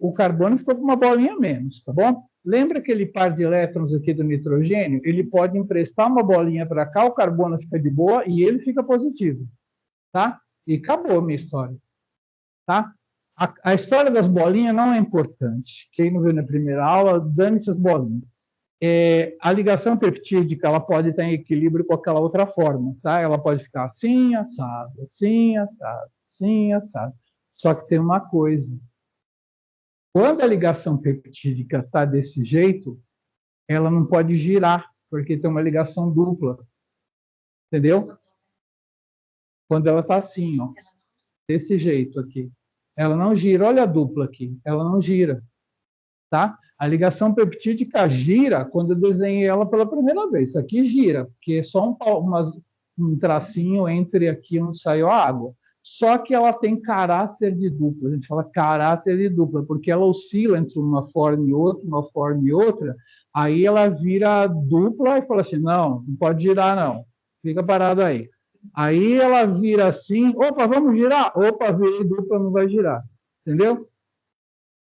[SPEAKER 1] O carbono ficou com uma bolinha menos, tá bom? Lembra aquele par de elétrons aqui do nitrogênio? Ele pode emprestar uma bolinha para cá, o carbono fica de boa e ele fica positivo, tá? E acabou a minha história, tá? A história das bolinhas não é importante. Quem não viu na primeira aula, dane-se as bolinhas. A ligação peptídica ela pode estar em equilíbrio com aquela outra forma, tá? Ela pode ficar assim, assado, assim, assado, assim, assado. Só que tem uma coisa. Quando a ligação peptídica está desse jeito, ela não pode girar, porque tem uma ligação dupla, entendeu? Quando ela está assim, ó, desse jeito aqui. Ela não gira, olha a dupla aqui, ela não gira, tá? A ligação peptídica gira quando eu desenhei ela pela primeira vez. Isso aqui gira, porque é só um tracinho entre aqui onde saiu a água. Só que ela tem caráter de dupla. A gente fala caráter de dupla, porque ela oscila entre uma forma e outra, uma forma e outra. Aí ela vira dupla e fala assim: não pode girar, não. Fica parado aí. Aí ela vira assim: opa, vamos girar? Opa, virei dupla, não vai girar. Entendeu?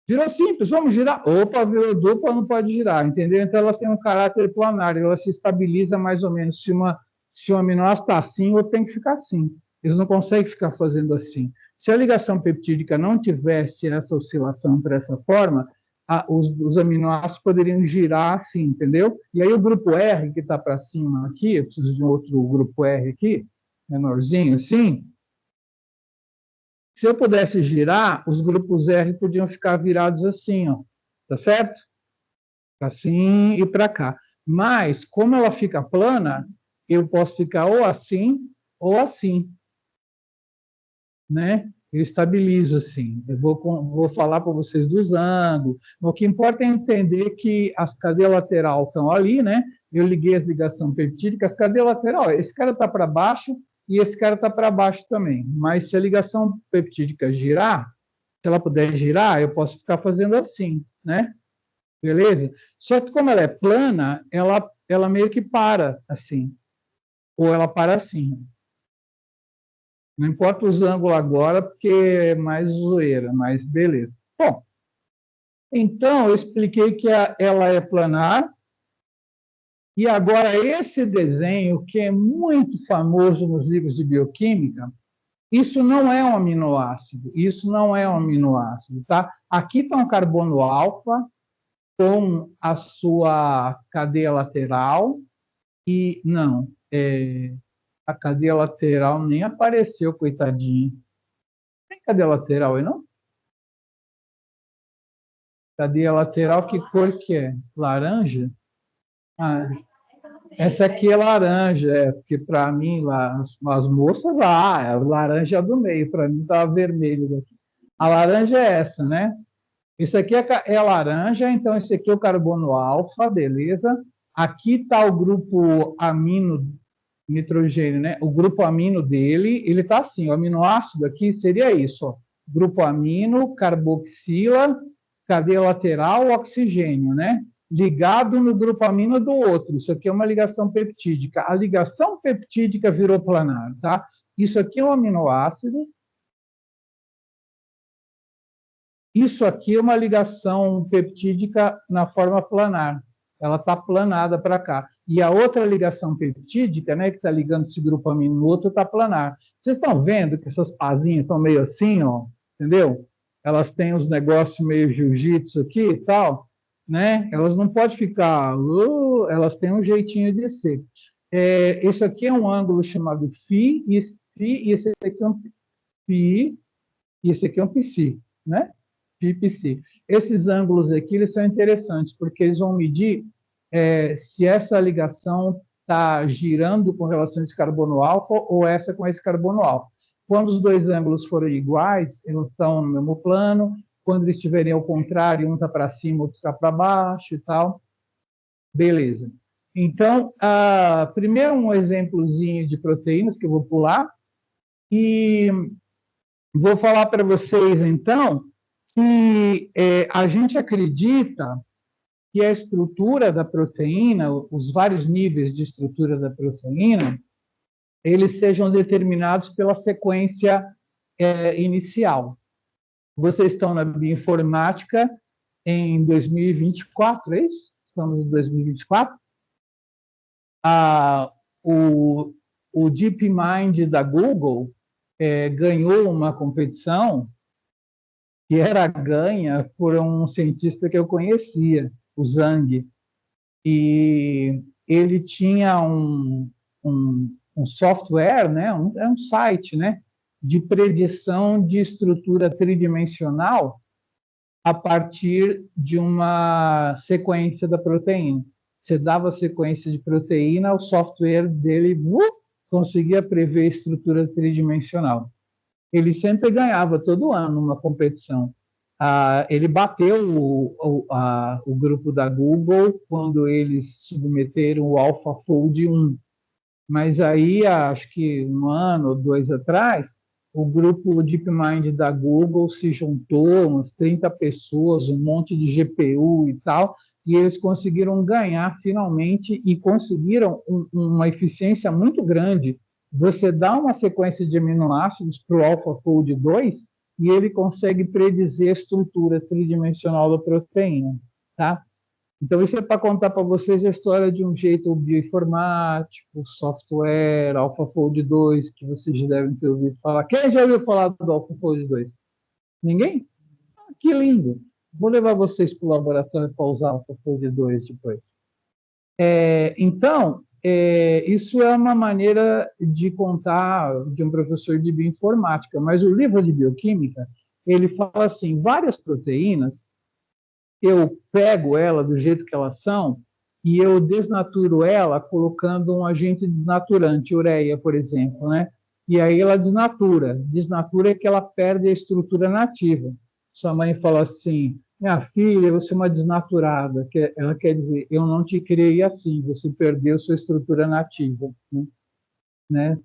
[SPEAKER 1] Virou simples, vamos girar. Opa, virou dupla, não pode girar, entendeu? Então ela tem um caráter planar, ela se estabiliza mais ou menos. Se um aminoácido está assim, outro tem que ficar assim. Eles não conseguem ficar fazendo assim. Se a ligação peptídica não tivesse essa oscilação para essa forma, os aminoácidos poderiam girar assim, entendeu? E aí o grupo R, que está para cima aqui, eu preciso de um outro grupo R aqui, menorzinho assim, se eu pudesse girar, os grupos R podiam ficar virados assim, ó, tá certo? Assim e para cá. Mas, como ela fica plana, eu posso ficar ou assim, né? Eu estabilizo assim. Vou falar para vocês dos ângulos. O que importa é entender que as cadeias laterais estão ali, né? Eu liguei as ligações peptídicas, as cadeias laterais, esse cara está para baixo e esse cara está para baixo também. Mas se a ligação peptídica girar, se ela puder girar, eu posso ficar fazendo assim, né? Beleza? Só que como ela é plana, ela meio que para assim, ou ela para assim. Não importa os ângulos agora, porque é mais zoeira, mas beleza. Bom, então eu expliquei que ela é planar, e agora esse desenho, que é muito famoso nos livros de bioquímica, isso não é um aminoácido, isso não é um aminoácido, tá? Aqui está um carbono alfa, com a sua cadeia lateral e não, a cadeia lateral nem apareceu, coitadinho. Tem cadeia lateral aí, não? Cadeia lateral, que cor que é? Laranja? Ah, essa aqui é laranja, porque para mim, lá, as moças lá, a laranja é do meio, para mim estava vermelho daqui. A laranja é essa, né? Isso aqui é laranja, então esse aqui é o carbono alfa, beleza? Aqui está o grupo amino nitrogênio, né? O grupo amino dele, ele está assim, o aminoácido aqui seria isso, ó. Grupo amino, carboxila, cadeia lateral, oxigênio, né? Ligado no grupo amino do outro. Isso aqui é uma ligação peptídica. A ligação peptídica virou planar, tá? Isso aqui é um aminoácido. Isso aqui é uma ligação peptídica na forma planar. Ela está planada para cá. E a outra ligação peptídica, né, que está ligando esse grupo amino no outro, está planar. Vocês estão vendo que essas pazinhas estão meio assim, ó, entendeu? Elas têm os negócios meio jiu-jitsu aqui e tal, né? Elas não podem ficar, elas têm um jeitinho de ser. Isso aqui é um ângulo chamado φ, e esse aqui é um φ, e esse aqui é um psi, né? PPC. Esses ângulos aqui eles são interessantes, porque eles vão medir se essa ligação está girando com relação a esse carbono alfa ou essa com esse carbono alfa. Quando os dois ângulos forem iguais, eles estão no mesmo plano. Quando eles estiverem ao contrário, um está para cima, outro está para baixo e tal. Beleza. Então, primeiro um exemplozinho de proteínas que eu vou pular e vou falar para vocês, então, que a gente acredita que a estrutura da proteína, os vários níveis de estrutura da proteína, eles sejam determinados pela sequência inicial. Vocês estão na bioinformática em 2024, é isso? Estamos em 2024. O, o DeepMind da Google ganhou uma competição que era ganha por um cientista que eu conhecia, o Zhang, e ele tinha um software, né, um site, né, de predição de estrutura tridimensional a partir de uma sequência da proteína. Você dava a sequência de proteína, o software dele conseguia prever a estrutura tridimensional. Ele sempre ganhava todo ano uma competição. Ele bateu o grupo da Google quando eles submeteram o AlphaFold 1. Mas aí, acho que um ano ou dois atrás, o grupo DeepMind da Google se juntou, umas 30 pessoas, um monte de GPU e tal, e eles conseguiram ganhar finalmente e conseguiram uma eficiência muito grande. Você dá uma sequência de aminoácidos para o AlphaFold 2 e ele consegue predizer a estrutura tridimensional da proteína, tá? Então, isso é para contar para vocês a história de um jeito bioinformático, software, AlphaFold 2, que vocês já devem ter ouvido falar. Quem já ouviu falar do AlphaFold 2? Ninguém? Ah, que lindo! Vou levar vocês para o laboratório para usar o AlphaFold 2 depois. Então, isso é uma maneira de contar de um professor de bioinformática, mas o livro de bioquímica, ele fala assim, várias proteínas, eu pego ela do jeito que elas são e eu desnaturo ela colocando um agente desnaturante, ureia, por exemplo, né? E aí ela desnatura. Desnatura é que ela perde a estrutura nativa. Sua mãe fala assim, minha filha, você é uma desnaturada. Ela quer dizer, eu não te criei assim, você perdeu sua estrutura nativa, né?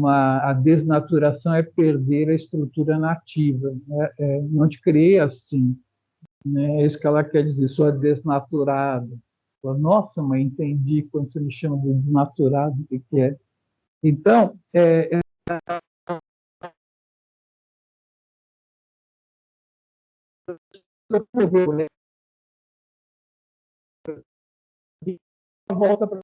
[SPEAKER 1] A desnaturação é perder a estrutura nativa. Não te criei assim, né? É isso que ela quer dizer, sou desnaturada. Nossa, mãe, entendi quando você me chama de desnaturado, o que é. Então, volta para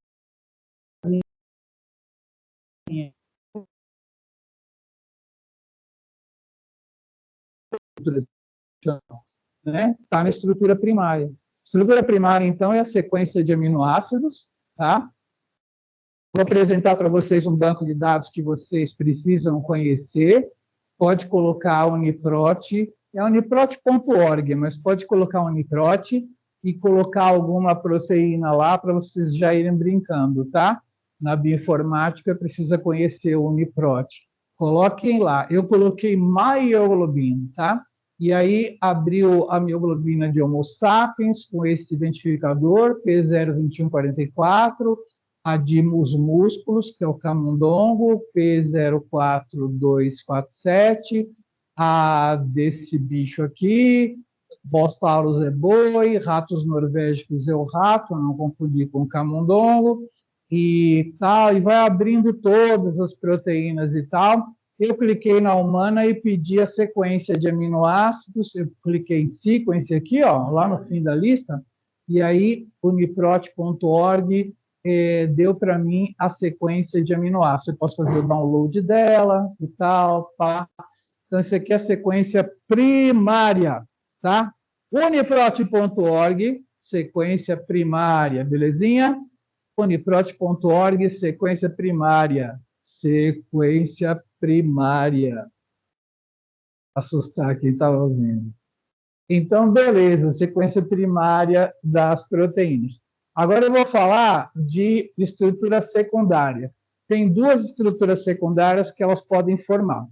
[SPEAKER 1] né? Está na estrutura primária. Estrutura primária, então, é a sequência de aminoácidos, tá? Vou apresentar para vocês um banco de dados que vocês precisam conhecer. Pode colocar Uniprot, é uniprot.org, mas pode colocar Uniprot e colocar alguma proteína lá para vocês já irem brincando, tá? Na bioinformática precisa conhecer o Uniprot. Coloquem lá. Eu coloquei myoglobina, tá? E aí abriu a mioglobina de Homo sapiens com esse identificador P02144, a de os músculos, que é o camundongo, P04247, a desse bicho aqui, Bostaurus é boi, ratos norvégicos é o rato, não confundir com camundongo, e tal, e vai abrindo todas as proteínas e tal. Eu cliquei na humana e pedi a sequência de aminoácidos, eu cliquei em sequence aqui, ó, lá no fim da lista, e aí uniprot.org deu para mim a sequência de aminoácidos. Eu posso fazer o download dela e tal, pá. Então, isso aqui é a sequência primária, tá? Uniprot.org, sequência primária, belezinha? Uniprot.org, sequência primária. Sequência primária. Assustar quem estava ouvindo. Então, beleza, sequência primária das proteínas. Agora eu vou falar de estrutura secundária. Tem duas estruturas secundárias que elas podem formar.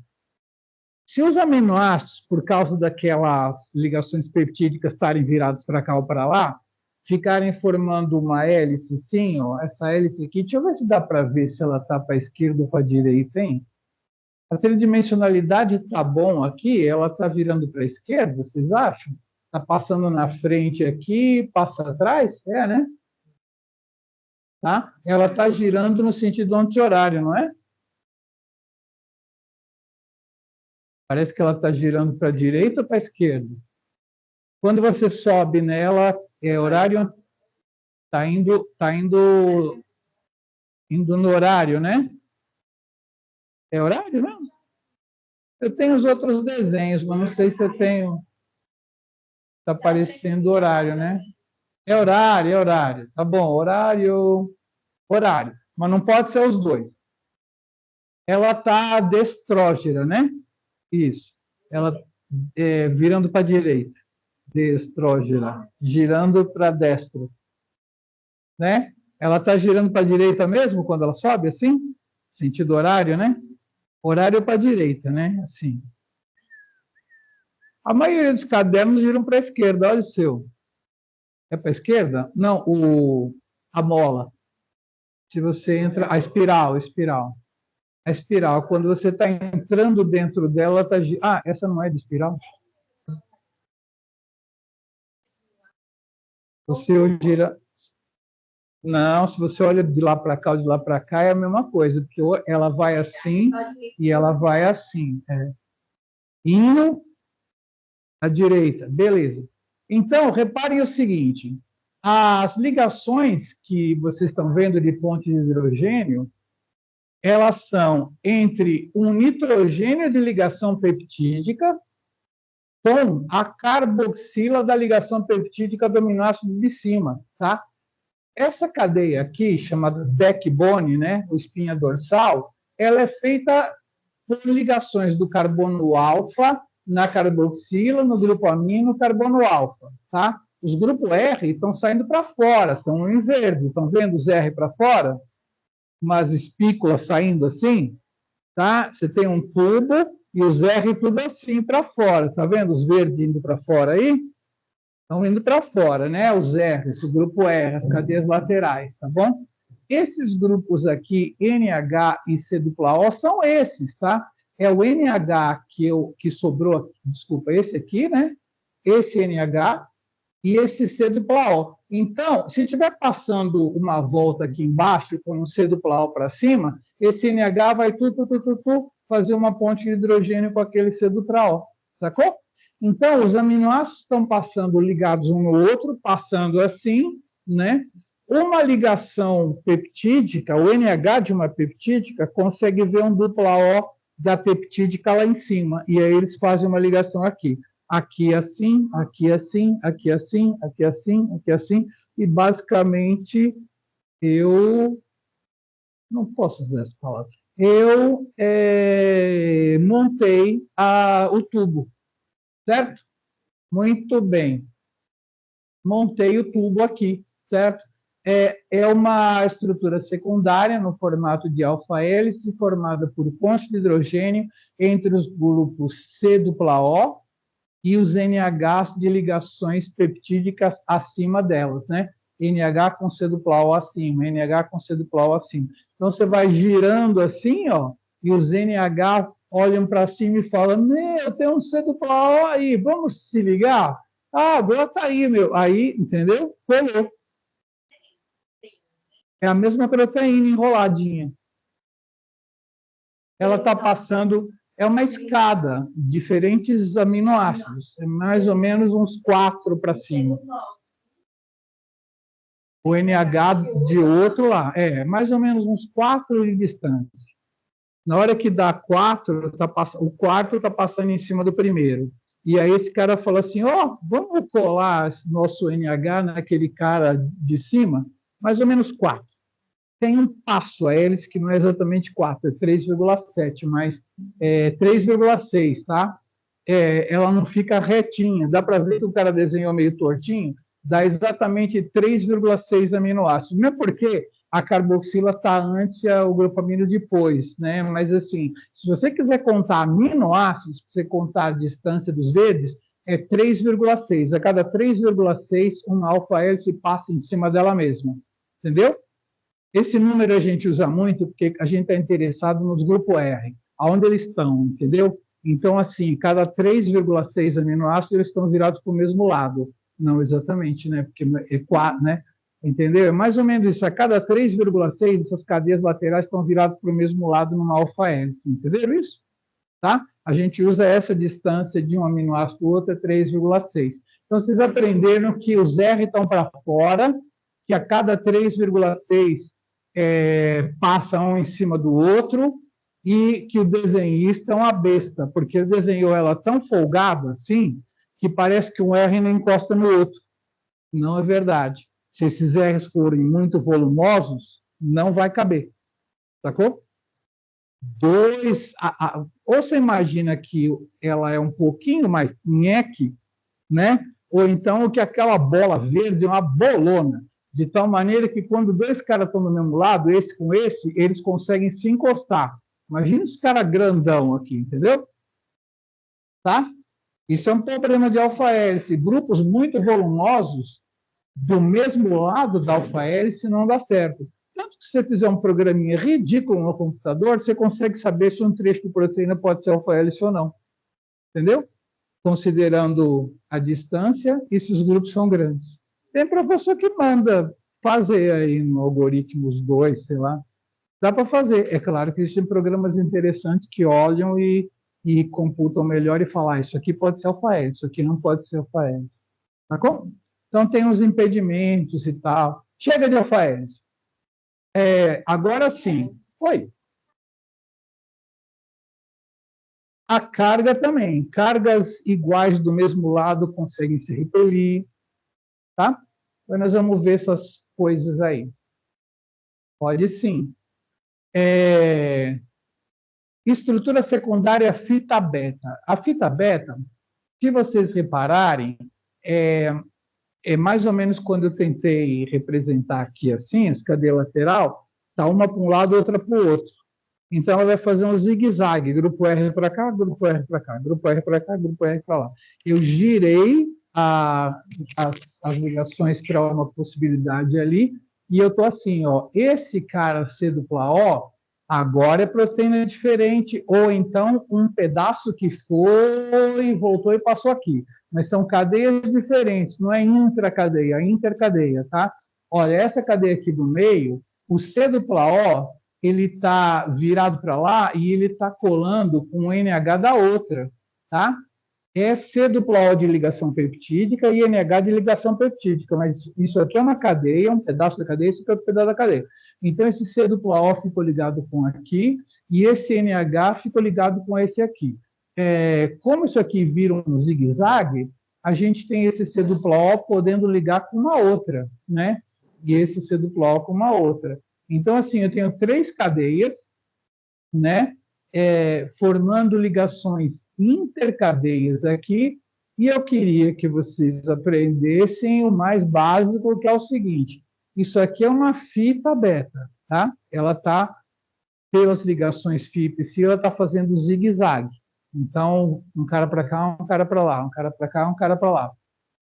[SPEAKER 1] Se os aminoácidos, por causa daquelas ligações peptídicas estarem virados para cá ou para lá, ficarem formando uma hélice, sim, ó, essa hélice aqui, deixa eu ver se dá para ver se ela está para a esquerda ou para a direita, hein? A tridimensionalidade está bom aqui, ela está virando para a esquerda, vocês acham? Está passando na frente aqui, passa atrás? É, né? Tá? Ela está girando no sentido anti-horário, não é? Parece que ela está girando para a direita ou para a esquerda? Quando você sobe nela, é horário, indo no horário, né? É horário, não? Eu tenho os outros desenhos, mas não sei se eu tenho. Está aparecendo horário, né? É horário, é horário. Tá bom, horário, horário. Mas não pode ser os dois. Ela está destrógera, né? Isso. Ela virando para a direita. Destrógera. Girando para a destra. Né? Ela está girando para a direita mesmo quando ela sobe, assim? Sentido horário, né? Horário para a direita, né? Assim. A maioria dos cadernos giram para a esquerda. Olha o seu. É para a esquerda? Não, a mola. Se você entra... A espiral, a espiral. A espiral, quando você está entrando dentro dela, está... Ah, essa não é de espiral? Você gira... Não, se você olha de lá para cá ou de lá para cá, é a mesma coisa, porque ela vai assim e ela vai assim. Indo À direita, beleza. Então, reparem o seguinte, as ligações que vocês estão vendo de ponte de hidrogênio, elas são entre um nitrogênio de ligação peptídica com a carboxila da ligação peptídica do aminoácido de cima, tá? Essa cadeia aqui, chamada backbone, né, o espinha dorsal, ela é feita por ligações do carbono alfa na carboxila, no grupo amino, carbono alfa, tá? Os grupos R estão saindo para fora, estão em verde, estão vendo os R para fora? Umas espículas saindo assim, tá? Você tem um tubo e os R tudo assim para fora, tá vendo os verdes indo para fora aí? Estão indo para fora, né? Os R, esse grupo R, as cadeias laterais, tá bom? Esses grupos aqui, NH e C-O, são esses, tá? É o NH que sobrou, desculpa, esse aqui, né? Esse NH e esse C-O. Então, se estiver passando uma volta aqui embaixo com um C-O para cima, esse NH vai fazer uma ponte de hidrogênio com aquele C-O, sacou? Então, os aminoácidos estão passando ligados um no outro, passando assim, né? Uma ligação peptídica, o NH de uma peptídica, consegue ver um dupla O da peptídica lá em cima, e aí eles fazem uma ligação aqui. Aqui assim, aqui assim, aqui assim, aqui assim, aqui assim, e basicamente eu não posso usar essa palavra. Eu montei o tubo, certo? Muito bem. Montei o tubo aqui, certo? É uma estrutura secundária no formato de alfa-hélice, formada por pontes de hidrogênio entre os grupos C-O e os NHs de ligações peptídicas acima delas, né? NH com C-O acima, NH com C-O acima. Então, você vai girando assim, ó, e os NH olham para cima e falam, meu, tem um C-O aí, vamos se ligar? Ah, bota aí, meu. Aí, entendeu? Colou. É a mesma proteína enroladinha. Ela está passando, é uma escada, diferentes aminoácidos, é mais ou menos uns 4 para cima. O NH de outro lá, mais ou menos uns 4 de distância. Na hora que dá 4, o quarto está passando em cima do primeiro. E aí esse cara fala assim, vamos colar nosso NH naquele cara de cima? Mais ou menos 4. Tem um passo a hélice que não é exatamente 4, é 3,7, mas é 3,6, tá? Ela não fica retinha. Dá para ver que o cara desenhou meio tortinho? Dá exatamente 3,6 aminoácidos. Não é porque a carboxila está antes e o grupo amino depois, né? Mas, assim, se você quiser contar aminoácidos, você contar a distância dos verdes, é 3,6. A cada 3,6, uma alfa-hélice passa em cima dela mesma. Entendeu? Esse número a gente usa muito porque a gente está interessado nos grupos R, aonde eles estão, entendeu? Então, assim, cada 3,6 aminoácidos, eles estão virados para o mesmo lado. Não exatamente, né? Porque é 4, né? Entendeu? É mais ou menos isso. A cada 3,6, essas cadeias laterais estão viradas para o mesmo lado numa alfa-hélice. Entenderam isso? Tá? A gente usa essa distância de um aminoácido para o outro, é 3,6. Então, vocês aprenderam que os R estão para fora, que a cada 3,6 passa um em cima do outro, e que o desenhista é uma besta, porque ele desenhou ela tão folgada assim, que parece que um R não encosta no outro. Não é verdade. Se esses R's forem muito volumosos, não vai caber. Sacou? Ou você imagina que ela é um pouquinho mais nheque, né? Ou então que aquela bola verde é uma bolona, de tal maneira que quando dois caras estão do mesmo lado, esse com esse, eles conseguem se encostar. Imagina os caras grandão aqui, entendeu? Tá? Isso é um problema de alfa-hélice. Grupos muito volumosos do mesmo lado da alfa-hélice não dá certo. Tanto que se você fizer um programinha ridículo no computador, você consegue saber se um trecho de proteína pode ser alfa-hélice ou não. Entendeu? Considerando a distância e se os grupos são grandes. Tem professor que manda fazer aí no algoritmos 2, sei lá. Dá para fazer. É claro que existem programas interessantes que olham e e computam melhor e falam, isso aqui pode ser alfa-hélice, isso aqui não pode ser alfa-hélice. Sacou? Então, tem os impedimentos e tal. Chega de alfa-hélice. Agora sim. Oi. A carga também. Cargas iguais do mesmo lado conseguem se repelir, tá? Então, nós vamos ver essas coisas aí. Pode sim. Estrutura secundária fita beta. A fita beta, se vocês repararem, mais ou menos quando eu tentei representar aqui assim, essa cadeia lateral, tá uma para um lado, outra para o outro. Então, ela vai fazer um zigue-zague, grupo R para cá, grupo R para cá, grupo R para cá, grupo R para lá. Eu girei as ligações para uma possibilidade ali, e eu estou assim, ó, esse cara C dupla O, agora é proteína diferente, ou então um pedaço que foi, voltou e passou aqui. Mas são cadeias diferentes, não é intracadeia, é intercadeia, tá? Olha, essa cadeia aqui do meio, o C dupla O, ele está virado para lá e ele está colando com o NH da outra, tá? É C dupla O de ligação peptídica e NH de ligação peptídica, mas isso aqui é uma cadeia, um pedaço da cadeia, esse aqui é outro pedaço da cadeia. Então, esse C dupla O ficou ligado com aqui e esse NH ficou ligado com esse aqui. Como isso aqui vira um zigue-zague, a gente tem esse C dupla O podendo ligar com uma outra, né? E esse C dupla O com uma outra. Então, assim, eu tenho 3 cadeias, né? Formando ligações intercadeias aqui, e eu queria que vocês aprendessem o mais básico, que é o seguinte: isso aqui é uma fita beta, tá? Ela está, pelas ligações FIP e SI, ela está fazendo zigue-zague. Então, um cara para cá, um cara para lá, um cara para cá, um cara para lá.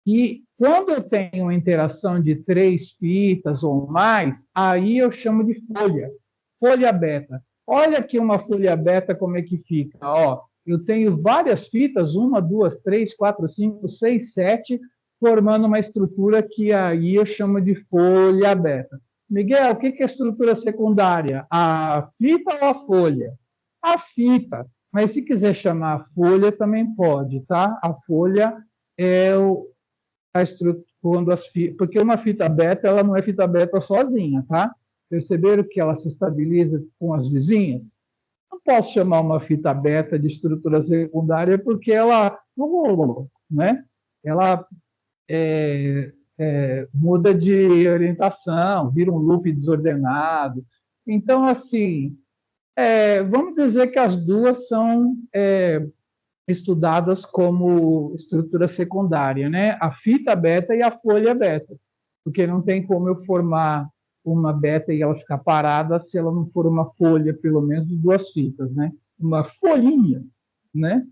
[SPEAKER 1] E quando eu tenho uma interação de 3 fitas ou mais, aí eu chamo de folha, folha beta. Olha aqui uma folha beta como é que fica. Ó, eu tenho várias fitas, 1, 2, 3, 4, 5, 6, 7, formando uma estrutura que aí eu chamo de folha beta. Miguel, o que é estrutura secundária? A fita ou a folha? A fita. Mas se quiser chamar a folha, também pode, tá? A folha é a estrutura, porque uma fita beta, ela não é fita beta sozinha, tá? Perceberam que ela se estabiliza com as vizinhas? Não posso chamar uma fita beta de estrutura secundária porque ela, né? Ela muda de orientação, vira um loop desordenado. Então, assim, vamos dizer que as duas são estudadas como estrutura secundária, né? A fita beta e a folha beta, porque não tem como eu formar uma beta e ela ficar parada se ela não for uma folha, pelo menos, de 2 fitas, né? Uma folhinha, né?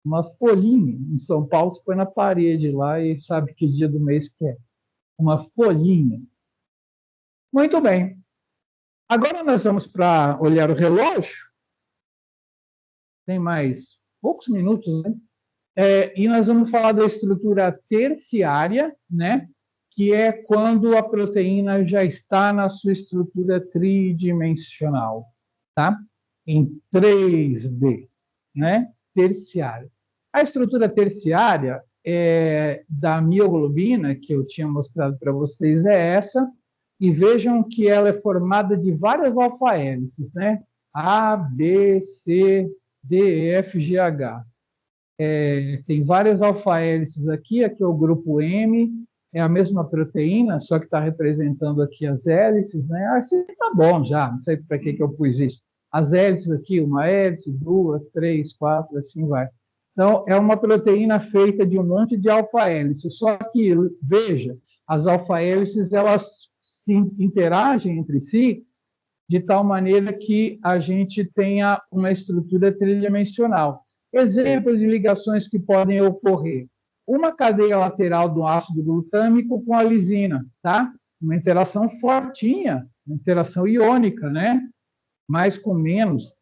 [SPEAKER 1] Uma folhinha. Em São Paulo, você põe na parede lá e sabe que dia do mês que é. Uma folhinha. Muito bem. Agora nós vamos para olhar o relógio. Tem mais poucos minutos, né? E nós vamos falar da estrutura terciária, né? Que é quando a proteína já está na sua estrutura tridimensional, tá? Em 3D, né? Terciária. A estrutura terciária da mioglobina, que eu tinha mostrado para vocês, é essa, e vejam que ela é formada de várias alfa-hélices, né? A, B, C, D, E, F, G, H. Tem várias alfa-hélices aqui é o grupo M, é a mesma proteína, só que está representando aqui as hélices, né? Assim tá bom já, não sei para que eu pus isso. As hélices aqui, uma hélice, 2, 3, 4, assim vai. Então, é uma proteína feita de um monte de alfa-hélices, só que, veja, as alfa-hélices, elas se interagem entre si de tal maneira que a gente tenha uma estrutura tridimensional. Exemplos de ligações que podem ocorrer. Uma cadeia lateral do ácido glutâmico com a lisina, tá? Uma interação fortinha, uma interação iônica, né? Mais com menos,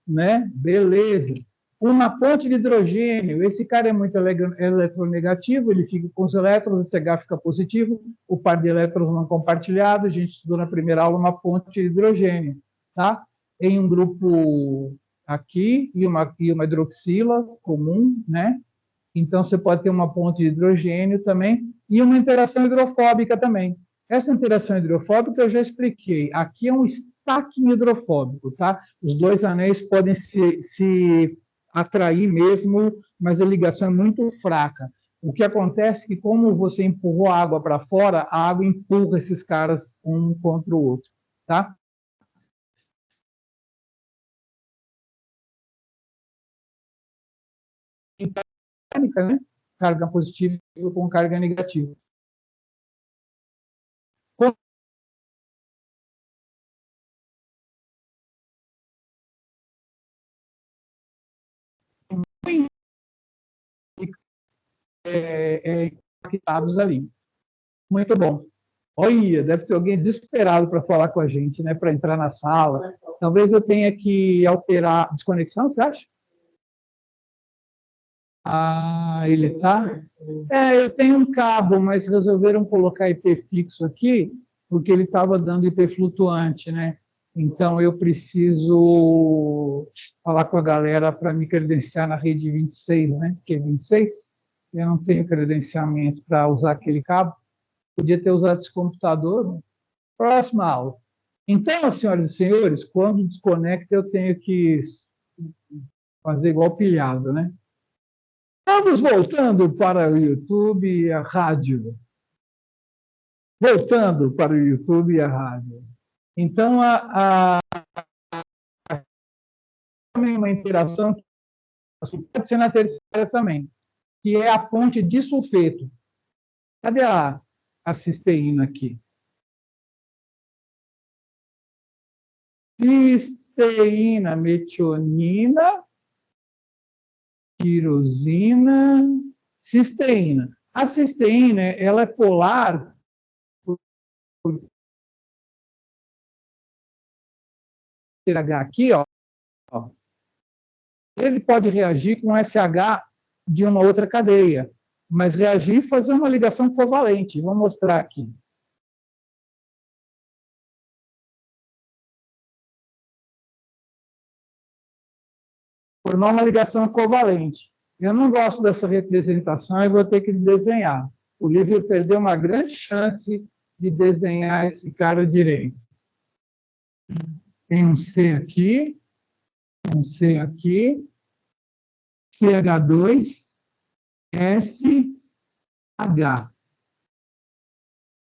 [SPEAKER 1] né? Beleza. Uma ponte de hidrogênio, esse cara é muito eletronegativo, ele fica com os elétrons, esse H fica positivo, o par de elétrons não compartilhado, a gente estudou na primeira aula uma ponte de hidrogênio, tá? Em um grupo aqui e uma hidroxila comum, né? Então, você pode ter uma ponte de hidrogênio também e uma interação hidrofóbica também. Essa interação hidrofóbica eu já expliquei. Aqui é um stacking hidrofóbico, tá? Os dois anéis podem se atrair mesmo, mas a ligação é muito fraca. O que acontece é que, como você empurrou a água para fora, a água empurra esses caras um contra o outro, tá? Mecânica, né? Carga positiva com carga negativa. Impactados ali. Muito bom. Olha, deve ter alguém desesperado para falar com a gente, né? Para entrar na sala. Talvez eu tenha que alterar a desconexão, você acha? Ah, ele tá? Eu tenho um cabo, mas resolveram colocar IP fixo aqui, porque ele estava dando IP flutuante, né? Então eu preciso falar com a galera para me credenciar na rede 26, né? Que é 26. Eu não tenho credenciamento para usar aquele cabo. Podia ter usado esse computador. Né? Próxima aula. Então, senhoras e senhores, quando desconecta, eu tenho que fazer igual pilhado, né? Vamos voltando para o YouTube e a rádio. Voltando para o YouTube e a rádio. Então, uma interação que pode ser na terceira também, que é a ponte de sulfeto. Cadê a cisteína aqui? Cisteína, metionina, tirosina, cisteína. A cisteína, ela é polar por ter H aqui, ó. Ele pode reagir com SH de uma outra cadeia, mas reagir e fazer uma ligação covalente. Vou mostrar aqui. Formar uma ligação covalente. Eu não gosto dessa representação e vou ter que desenhar. O livro perdeu uma grande chance de desenhar esse cara direito. Tem um C aqui, um C aqui, CH2, SH.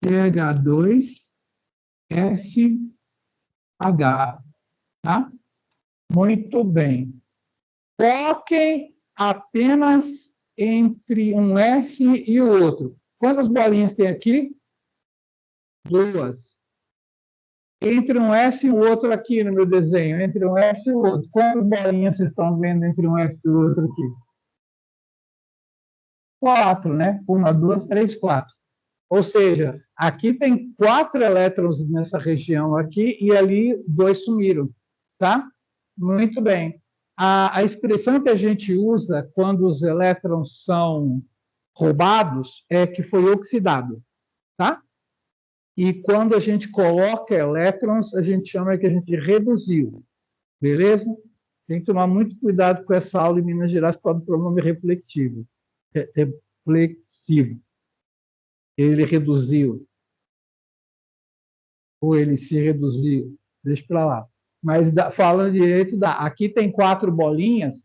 [SPEAKER 1] CH2, SH. Tá? Muito bem. Foquem apenas entre um S e o outro. Quantas bolinhas tem aqui? Duas. Entre um S e o outro aqui no meu desenho, entre um S e o outro. Quantas bolinhas vocês estão vendo entre um S e o outro aqui? Quatro, né? Uma, duas, três, quatro. Ou seja, aqui tem quatro elétrons nessa região aqui e ali dois sumiram, tá? Muito bem. A expressão que a gente usa quando os elétrons são roubados é que foi oxidado, tá? E quando a gente coloca elétrons, a gente chama que a gente reduziu, beleza? Tem que tomar muito cuidado com essa aula em Minas Gerais por causa do pronome reflexivo. Reflexivo. Ele reduziu, ou ele se reduziu, deixa para lá. Mas falando direito, dá. Aqui tem quatro bolinhas.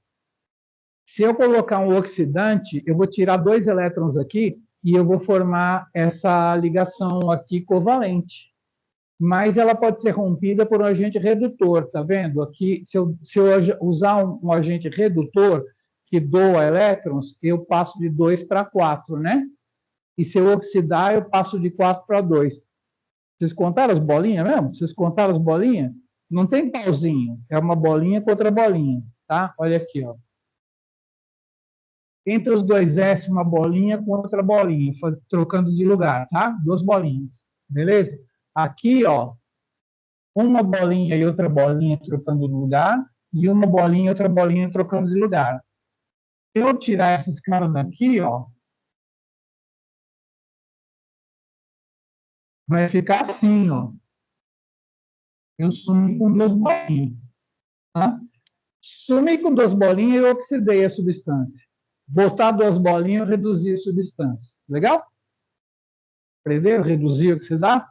[SPEAKER 1] Se eu colocar um oxidante, eu vou tirar dois elétrons aqui e eu vou formar essa ligação aqui covalente. Mas ela pode ser rompida por um agente redutor, tá vendo? Aqui, se eu usar um agente redutor que doa elétrons, eu passo de 2 para 4, né? E se eu oxidar, eu passo de 4 para 2. Vocês contaram as bolinhas mesmo? Vocês contaram as bolinhas? Não tem pauzinho, é uma bolinha contra bolinha, tá? Olha aqui, ó. Entre os dois S, uma bolinha com outra bolinha, trocando de lugar, tá? Duas bolinhas, beleza? Aqui, ó, uma bolinha e outra bolinha trocando de lugar, e uma bolinha e outra bolinha trocando de lugar. Se eu tirar esses caras daqui, ó, vai ficar assim, ó. Eu sumo com duas bolinhas, tá? Sumi com 2 bolinhas e oxidei a substância. Botar 2 bolinhas, reduzir a substância. Legal? Aprendeu? Reduzir, oxidar?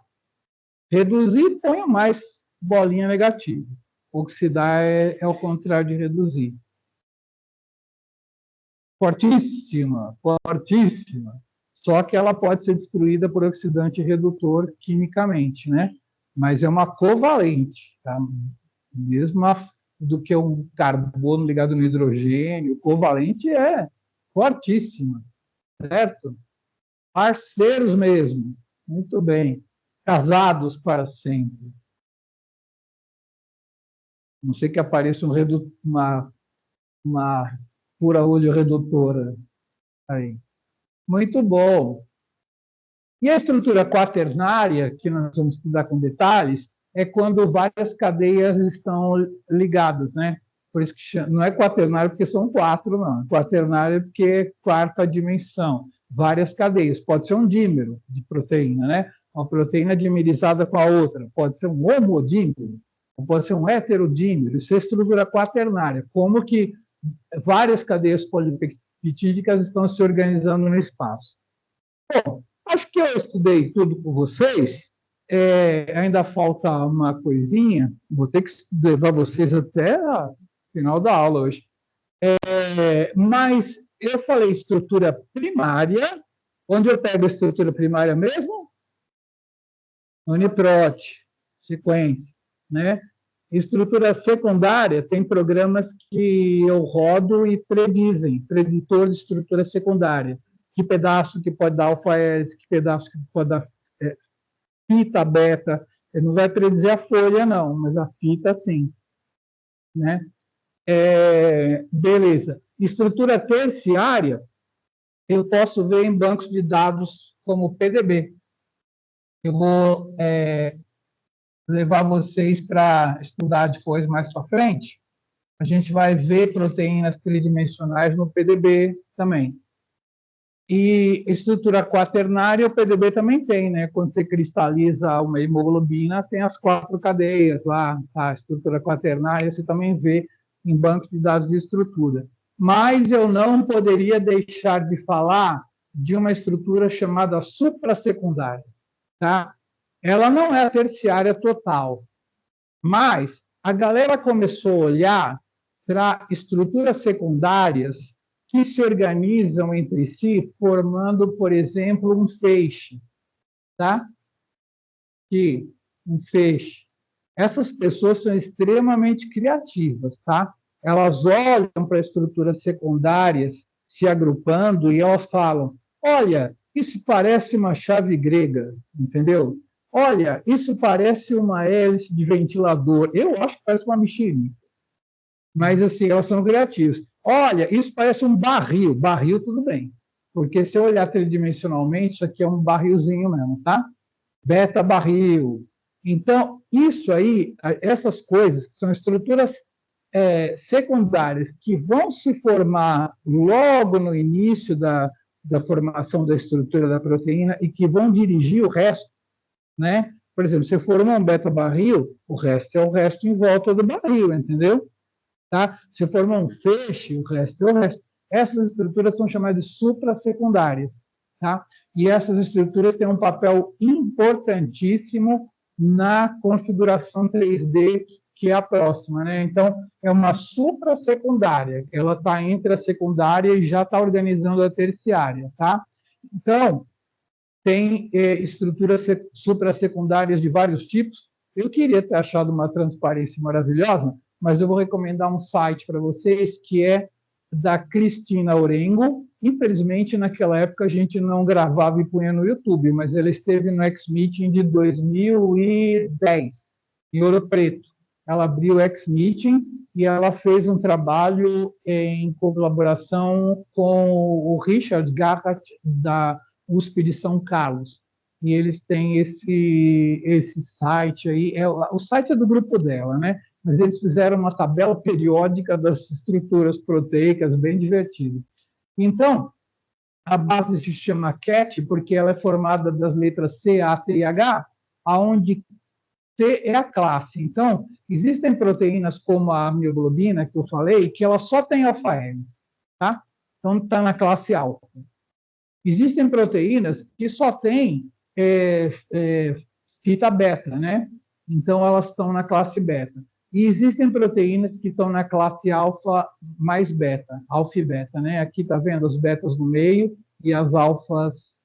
[SPEAKER 1] Reduzir, ponho mais bolinha negativa. Oxidar é o contrário de reduzir. Fortíssima, fortíssima. Só que ela pode ser destruída por oxidante redutor quimicamente, né? Mas é uma covalente, tá? Mesmo do que um carbono ligado no hidrogênio, covalente é fortíssima, certo? Parceiros mesmo, muito bem. Casados para sempre. Não sei que apareça uma fura-olho redutora aí. Muito bom. E a estrutura quaternária, que nós vamos estudar com detalhes, é quando várias cadeias estão ligadas, né? Por isso que não é quaternário porque são 4, não. Quaternário porque é quarta dimensão. Várias cadeias. Pode ser um dímero de proteína, né? Uma proteína dimerizada com a outra. Pode ser um homodímero, ou pode ser um heterodímero. Isso é estrutura quaternária. Como que várias cadeias polipeptídicas estão se organizando no espaço. Bom, acho que eu estudei tudo com vocês. Ainda falta uma coisinha. Vou ter que levar vocês até o final da aula hoje. Mas eu falei estrutura primária. Onde eu pego a estrutura primária mesmo? Uniprot, sequência, né? Estrutura secundária, tem programas que eu rodo e predizem, preditor de estrutura secundária. Que pedaço que pode dar alfa-hélice, que pedaço que pode dar fita, beta. Ele não vai predizer a folha, não, mas a fita, sim. Né? Beleza. Estrutura terciária, eu posso ver em bancos de dados como o PDB. Eu vou levar vocês para estudar depois, mais para frente. A gente vai ver proteínas tridimensionais no PDB também. E estrutura quaternária, o PDB também tem, né? Quando você cristaliza uma hemoglobina, tem as 4 cadeias lá, tá? A estrutura quaternária, você também vê em bancos de dados de estrutura. Mas eu não poderia deixar de falar de uma estrutura chamada suprassecundária, tá? Ela não é a terciária total, mas a galera começou a olhar para estruturas secundárias que se organizam entre si, formando, por exemplo, um feixe, tá? Um feixe. Essas pessoas são extremamente criativas, tá? Elas olham para estruturas secundárias se agrupando e elas falam: olha, isso parece uma chave grega, entendeu? Olha, isso parece uma hélice de ventilador. Eu acho que parece uma mexerinha. Mas, assim, elas são criativas. Olha, isso parece um barril. Barril, tudo bem. Porque se eu olhar tridimensionalmente, isso aqui é um barrilzinho mesmo, tá? Beta barril. Então, isso aí, essas coisas, que são estruturas secundárias que vão se formar logo no início da formação da estrutura da proteína e que vão dirigir o resto, né? Por exemplo, se formar um beta barril, o resto é o resto em volta do barril, entendeu? Tá? Se formar um feixe, o resto é o resto. Essas estruturas são chamadas de suprassecundárias. Tá? E essas estruturas têm um papel importantíssimo na configuração 3D, que é a próxima. Né? Então, é uma suprassecundária. Ela está entre a secundária e já está organizando a terciária. Tá? Então, tem estruturas suprassecundárias de vários tipos. Eu queria ter achado uma transparência maravilhosa, mas eu vou recomendar um site para vocês que é da Cristina Orengo. Infelizmente, naquela época a gente não gravava e punha no YouTube, mas ela esteve no X-Meeting de 2010, em Ouro Preto. Ela abriu o X-Meeting e ela fez um trabalho em colaboração com o Richard Garrett, da USP de São Carlos. E eles têm esse site aí, o site é do grupo dela, né? Mas eles fizeram uma tabela periódica das estruturas proteicas, bem divertido. Então, a base se chama CAT, porque ela é formada das letras C, A, T e H, aonde C é a classe. Então, existem proteínas como a mioglobina, que eu falei, que ela só tem alfa-hélice, tá? Então, está na classe alfa. Existem proteínas que só têm fita beta, né? Então, elas estão na classe beta. E existem proteínas que estão na classe alfa mais beta, alfa e beta, né? Aqui está vendo as betas no meio e as alfas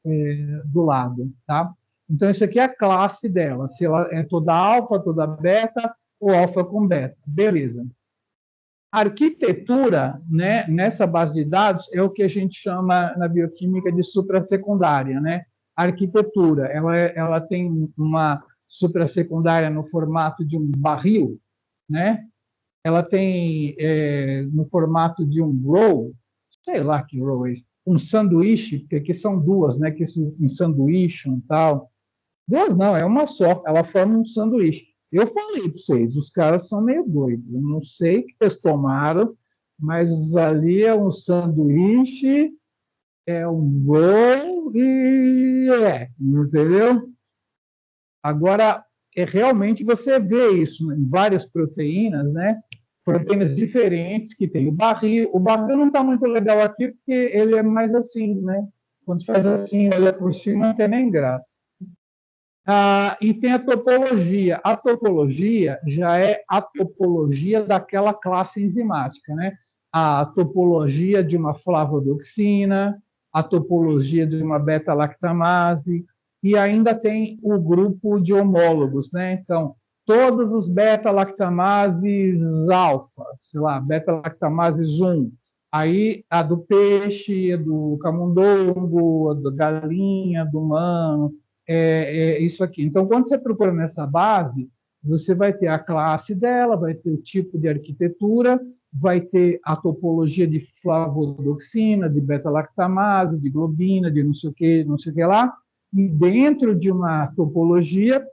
[SPEAKER 1] do lado, tá? Então, isso aqui é a classe dela, se ela é toda alfa, toda beta, ou alfa com beta. Beleza. A arquitetura, né, nessa base de dados, é o que a gente chama na bioquímica de suprassecundária, né? A arquitetura, ela tem uma suprassecundária no formato de um barril, né? Ela tem no formato de um roll, sei lá que roll é esse, um sanduíche, porque aqui são duas, né? Que um sanduíche e tal. Duas não, é uma só. Ela forma um sanduíche. Eu falei para vocês, os caras são meio doidos. Eu não sei o que eles tomaram, mas ali é um sanduíche, é um roll e entendeu? Agora, realmente você vê isso em várias proteínas, né? Proteínas diferentes que tem. O barril não está muito legal aqui porque ele é mais assim, né? Quando faz assim, olha por cima, não tem nem graça. E tem a topologia. A topologia já é a topologia daquela classe enzimática, né? A topologia de uma flavodoxina, a topologia de uma beta-lactamase, e ainda tem o grupo de homólogos, né? Então, todos os beta-lactamases alfa, sei lá, beta-lactamases 1, aí a do peixe, a do camundongo, a da galinha, do humano, isso aqui. Então, quando você procura nessa base, você vai ter a classe dela, vai ter o tipo de arquitetura, vai ter a topologia de flavodoxina, de beta-lactamase, de globina, de não sei o que lá, e dentro de uma topologia,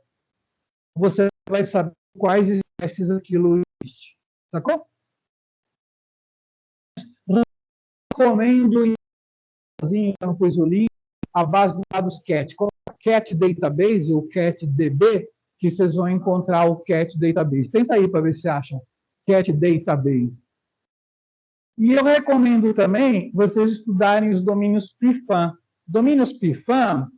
[SPEAKER 1] você vai saber quais espécies aquilo existe. Sacou? Recomendo em campos Olímpicos a base de dados CAT. CAT Database ou CAT DB, que vocês vão encontrar o CAT Database. Tenta aí para ver se acha CAT Database. E eu recomendo também vocês estudarem os domínios PIFAM. Domínios PIFAM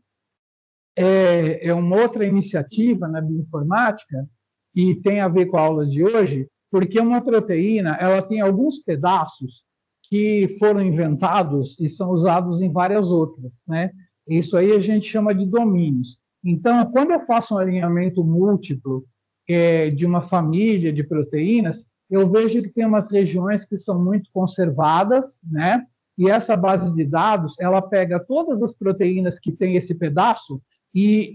[SPEAKER 1] é uma outra iniciativa na bioinformática e tem a ver com a aula de hoje, porque uma proteína ela tem alguns pedaços que foram inventados e são usados em várias outras, né? Isso aí a gente chama de domínios. Então, quando eu faço um alinhamento múltiplo de uma família de proteínas, eu vejo que tem umas regiões que são muito conservadas, né? E essa base de dados, ela pega todas as proteínas que tem esse pedaço e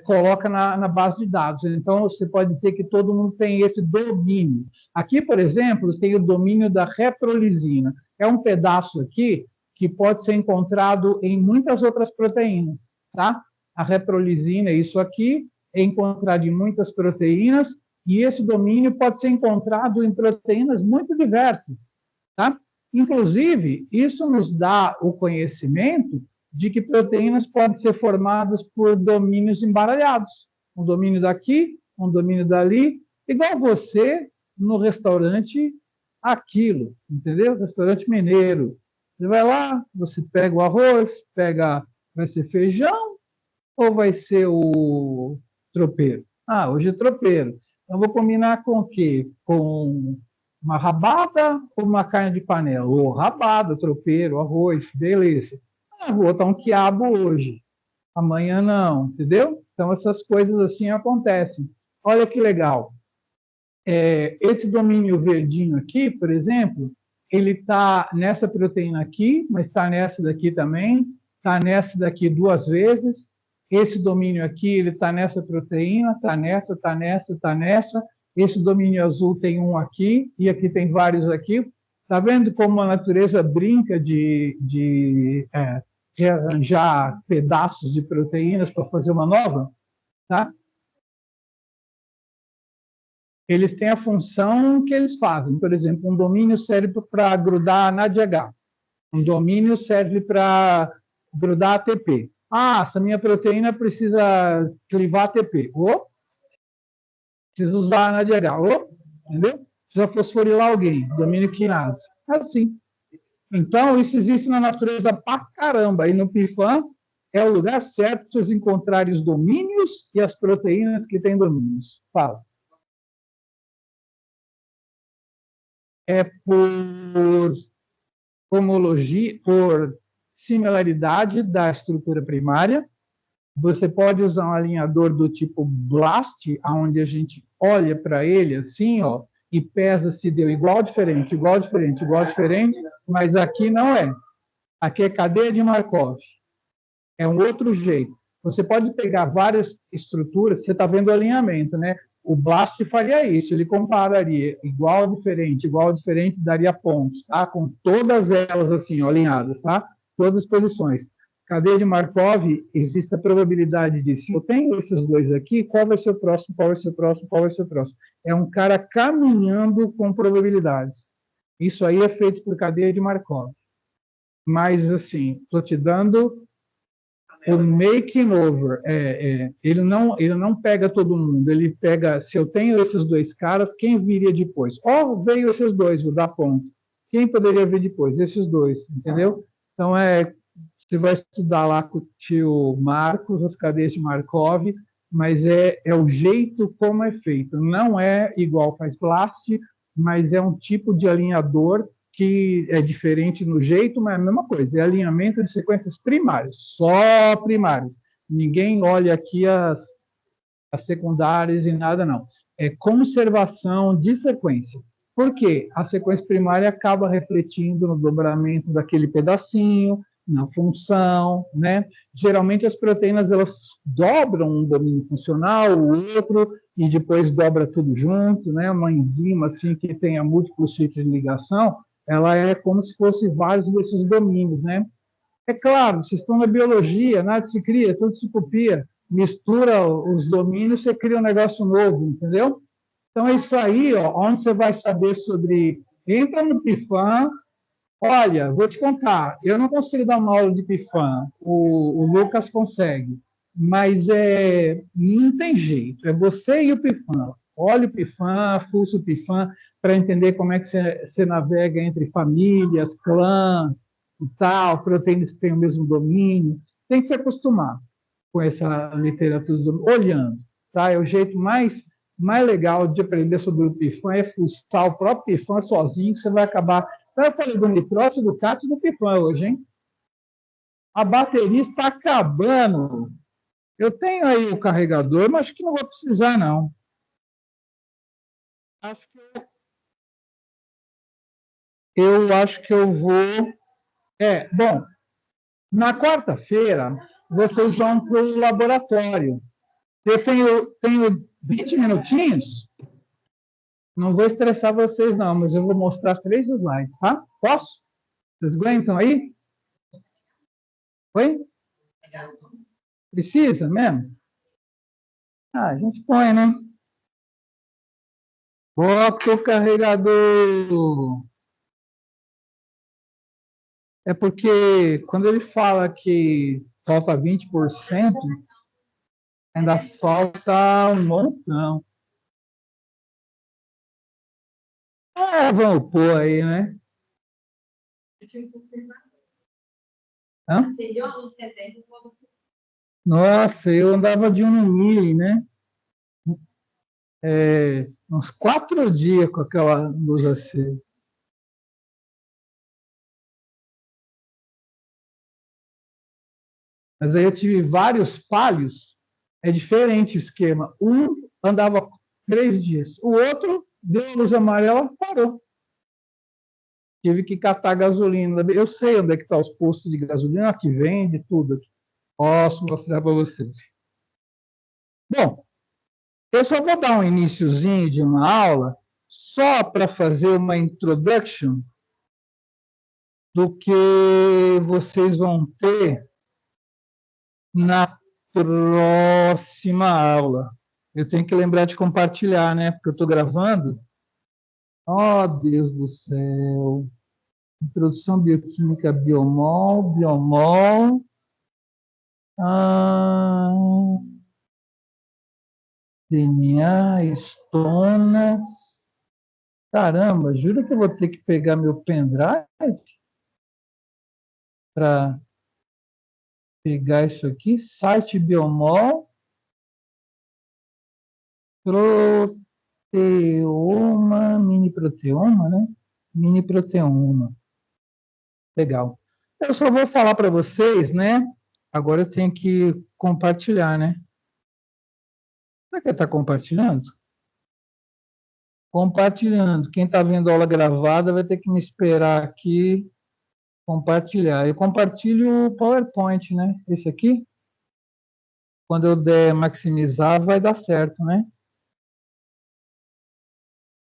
[SPEAKER 1] coloca na base de dados. Então, você pode dizer que todo mundo tem esse domínio. Aqui, por exemplo, tem o domínio da reprolisina. É um pedaço aqui que pode ser encontrado em muitas outras proteínas, tá? A reprolisina é isso aqui, é encontrado em muitas proteínas, e esse domínio pode ser encontrado em proteínas muito diversas, tá? Inclusive, isso nos dá o conhecimento de que proteínas podem ser formadas por domínios embaralhados. Um domínio daqui, um domínio dali, igual você no restaurante Aquilo, entendeu? Restaurante mineiro. Você vai lá, você pega o arroz, vai ser feijão ou vai ser o tropeiro? Ah, hoje é tropeiro. Então, vou combinar com o quê? Com uma rabada ou uma carne de panela? Ou rabada, tropeiro, arroz, beleza. Ah, vou botar um quiabo hoje, amanhã não, entendeu? Então, essas coisas assim acontecem. Olha que legal. Esse domínio verdinho aqui, por exemplo, ele está nessa proteína aqui, mas está nessa daqui também, está nessa daqui duas vezes. Esse domínio aqui, ele está nessa proteína, está nessa, está nessa, está nessa. Esse domínio azul tem um aqui, e aqui tem vários aqui. Está vendo como a natureza brinca de rearranjar pedaços de proteínas para fazer uma nova? Tá? Eles têm a função que eles fazem. Por exemplo, um domínio serve para grudar na DH. Um domínio serve para grudar ATP. Ah, essa minha proteína precisa clivar ATP. Oh, Precisa usar a NADH, entendeu? Precisa fosforilar alguém, domínio quinase. É assim. Então, isso existe na natureza pra caramba. E no PIFAM é o lugar certo para vocês encontrarem os domínios e as proteínas que têm domínios. Fala. É por homologia, por similaridade da estrutura primária. Você pode usar um alinhador do tipo BLAST, onde a gente olha para ele assim, ó, e pesa se deu igual, diferente, igual, diferente, igual, diferente, mas aqui não é. Aqui é cadeia de Markov. É um outro jeito. Você pode pegar várias estruturas, você está vendo o alinhamento, né? O BLAST faria isso, ele compararia igual, diferente, daria pontos, tá? Com todas elas assim, ó, alinhadas, tá? Todas as posições. Cadeia de Markov, existe a probabilidade de, se eu tenho esses dois aqui, qual vai ser o próximo, qual vai ser o próximo, qual vai ser o próximo. É um cara caminhando com probabilidades. Isso aí é feito por cadeia de Markov. Mas, assim, estou te dando o making over. Ele não pega todo mundo, ele pega, se eu tenho esses dois caras, quem viria depois? Veio esses dois, vou dar ponto. Quem poderia vir depois? Esses dois, entendeu? Então, você vai estudar lá com o tio Marcos, as cadeias de Markov, mas é o jeito como é feito. Não é igual faz Blast, mas é um tipo de alinhador que é diferente no jeito, mas é a mesma coisa. É alinhamento de sequências primárias, só primárias. Ninguém olha aqui as secundárias e nada, não. É conservação de sequência. Por quê? A sequência primária acaba refletindo no dobramento daquele pedacinho, na função, né? Geralmente as proteínas elas dobram um domínio funcional, o outro, e depois dobra tudo junto, né? Uma enzima assim que tenha múltiplos sítios de ligação, ela é como se fosse vários desses domínios, né? É claro, vocês estão na biologia, nada se cria, tudo se copia. Mistura os domínios, você cria um negócio novo, entendeu? Então é isso aí, ó, onde você vai saber sobre. Entra no Pifam. Olha, vou te contar, eu não consigo dar uma aula de Pifam, o Lucas consegue, mas não tem jeito, é você e o Pifam. Olha o Pifam, fuça o Pifam, para entender como é que você navega entre famílias, clãs e tal, proteínas que têm o mesmo domínio. Tem que se acostumar com essa literatura, olhando. Tá? É o jeito mais legal de aprender sobre o Pifam, é fuçar o próprio Pifam sozinho, que você vai acabar. Então, eu falei do nitrócio, do CAT e do Pifam hoje, hein? A bateria está acabando. Eu tenho aí o carregador, mas acho que não vou precisar, não. Acho que eu acho que eu vou. Bom, na quarta-feira, vocês vão para o laboratório. Eu tenho 20 minutinhos. Não vou estressar vocês, não, mas eu vou mostrar 3 slides, tá? Posso? Vocês aguentam aí? Oi? Precisa mesmo? A gente põe, né? Bota o carregador. É porque quando ele fala que falta 20%, ainda falta um montão. Vamos pôr aí, né? Hã? Nossa, eu andava de um no Mille, né? Uns 4 dias com aquela luz acesa. Mas aí eu tive vários palhos, é diferente o esquema. Um andava 3 dias, o outro deu a luz amarela, parou. Tive que catar gasolina. Eu sei onde é que estão os postos de gasolina, que vende tudo. Posso mostrar para vocês. Bom, eu só vou dar um iniciozinho de uma aula, só para fazer uma introduction do que vocês vão ter na próxima aula. Eu tenho que lembrar de compartilhar, né? Porque eu estou gravando. Oh, Deus do céu. Introdução bioquímica biomol, biomol. Ah, DNA, estonas. Caramba, juro que eu vou ter que pegar meu pendrive para pegar isso aqui. Site Biomol, proteoma, mini proteoma, né? Mini proteoma. Legal. Eu só vou falar para vocês, né? Agora eu tenho que compartilhar, né? Será que está compartilhando? Compartilhando. Quem está vendo a aula gravada vai ter que me esperar aqui compartilhar. Eu compartilho o PowerPoint, né? Esse aqui. Quando eu der maximizar, vai dar certo, né?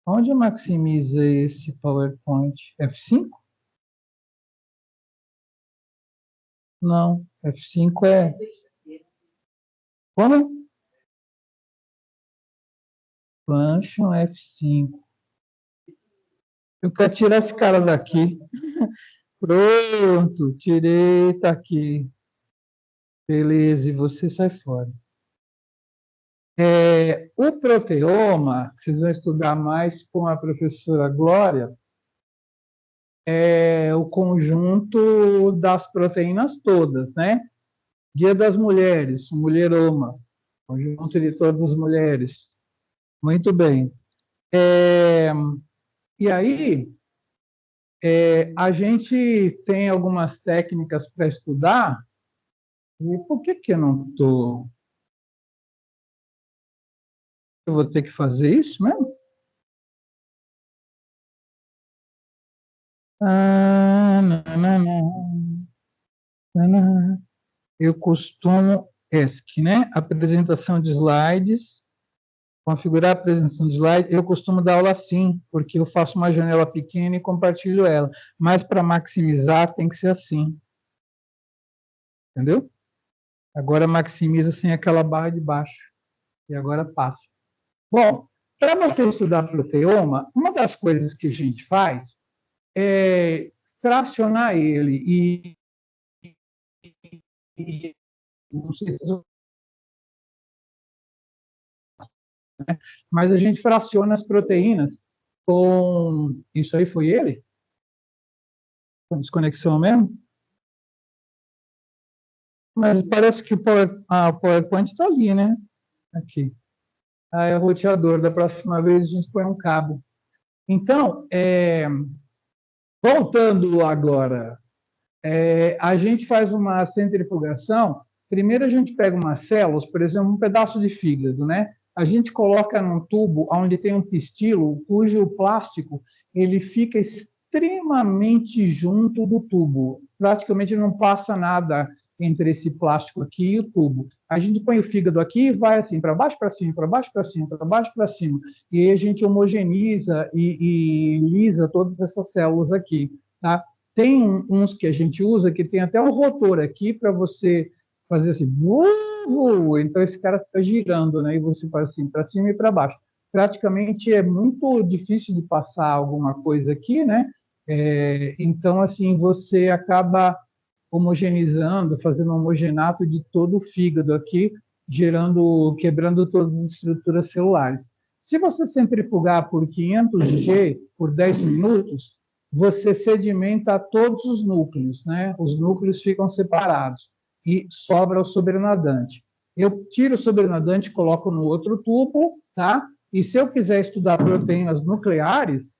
[SPEAKER 1] Onde maximiza esse PowerPoint? F5? Não, F5 é... Como? Function F5. Eu quero tirar esse cara daqui. Pronto, tirei, tá aqui. Beleza, e você sai fora. O proteoma, vocês vão estudar mais com a professora Glória, é o conjunto das proteínas todas, né? Guia das Mulheres, mulheroma, conjunto de todas as mulheres. Muito bem. E aí, a gente tem algumas técnicas para estudar, e por que eu não estou... Eu vou ter que fazer isso mesmo? Ah, não, não, não. Não, não. Eu costumo ESC, né? Apresentação de slides, configurar a apresentação de slides. Eu costumo dar aula assim, porque eu faço uma janela pequena e compartilho ela. Mas para maximizar tem que ser assim. Entendeu? Agora maximiza sem aquela barra de baixo. E agora passa. Bom, para você estudar proteoma, uma das coisas que a gente faz é fracionar ele. Não sei se mas a gente fraciona as proteínas com... Isso aí foi ele? Com desconexão mesmo? Mas parece que o PowerPoint está ali, né? Aqui. Ah, é o roteador. Da próxima vez a gente põe um cabo. Então, voltando agora, a gente faz uma centrifugação. Primeiro a gente pega umas células, por exemplo, um pedaço de fígado, né? A gente coloca num tubo onde tem um pistilo, cujo plástico ele fica extremamente junto do tubo. Praticamente não passa nada entre esse plástico aqui e o tubo. A gente põe o fígado aqui e vai assim, para baixo, para cima, para baixo, para cima, para baixo, para cima. E aí a gente homogeniza e lisa todas essas células aqui, tá? Tem uns que a gente usa que tem até um rotor aqui para você fazer assim, então esse cara fica girando, né? E você faz assim para cima e para baixo. Praticamente é muito difícil de passar alguma coisa aqui, né? Então assim você acaba homogeneizando, fazendo um homogenato de todo o fígado aqui, gerando, quebrando todas as estruturas celulares. Se você centrifugar por 500 G por 10 minutos, você sedimenta todos os núcleos, né? Os núcleos ficam separados e sobra o sobrenadante. Eu tiro o sobrenadante e coloco no outro tubo, tá? E se eu quiser estudar proteínas nucleares,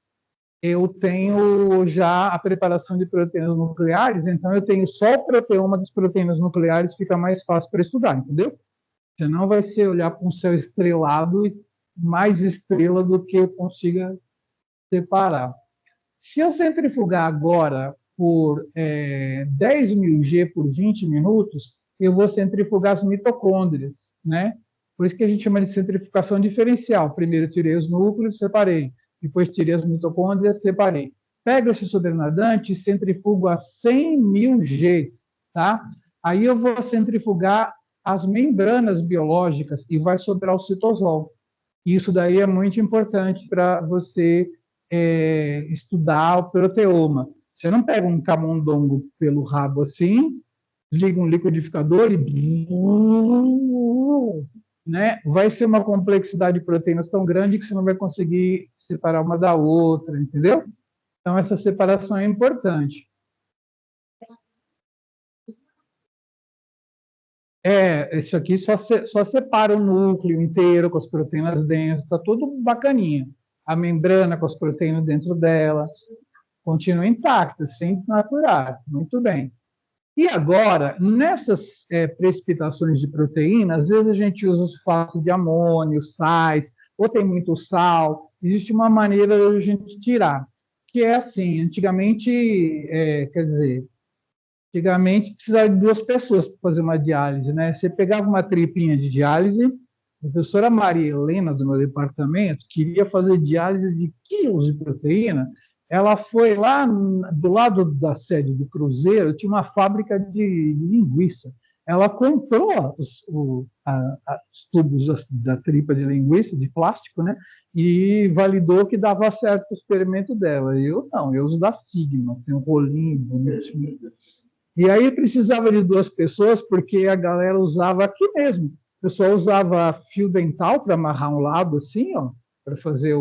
[SPEAKER 1] eu tenho já a preparação de proteínas nucleares, então eu tenho só o proteoma das proteínas nucleares, fica mais fácil para estudar, entendeu? Senão vai ser olhar para um céu estrelado e mais estrela do que eu consiga separar. Se eu centrifugar agora por 10.000 G por 20 minutos, eu vou centrifugar as mitocôndrias, né? Por isso que a gente chama de centrifugação diferencial. Primeiro tirei os núcleos, separei. Depois tirei as mitocôndrias, separei. Pego esse sobrenadante e centrifugo a 100.000 G, tá? Aí eu vou centrifugar as membranas biológicas e vai sobrar o citosol. Isso daí é muito importante para você estudar o proteoma. Você não pega um camundongo pelo rabo assim, liga um liquidificador e né, vai ser uma complexidade de proteínas tão grande que você não vai conseguir separar uma da outra, entendeu? Então, essa separação é importante. Isso aqui só separa o núcleo inteiro com as proteínas dentro, está tudo bacaninha. A membrana com as proteínas dentro dela continua intacta, sem desnaturar. Muito bem. E agora, nessas precipitações de proteína, às vezes a gente usa sulfato de amônio, sais, ou tem muito sal. Existe uma maneira de a gente tirar, que é assim, antigamente, quer dizer, antigamente precisava de duas pessoas para fazer uma diálise, né? Você pegava uma tripinha de diálise, a professora Maria Helena, do meu departamento, queria fazer diálise de quilos de proteína. Ela foi lá do lado da sede do Cruzeiro, tinha uma fábrica de linguiça. Ela comprou os tubos da tripa de linguiça, de plástico, né? E validou que dava certo o experimento dela. Eu não, eu uso da Sigma, tem um rolinho bonitinho. E aí precisava de duas pessoas, porque a galera usava aqui mesmo. O pessoal usava fio dental para amarrar um lado assim, ó, para fazer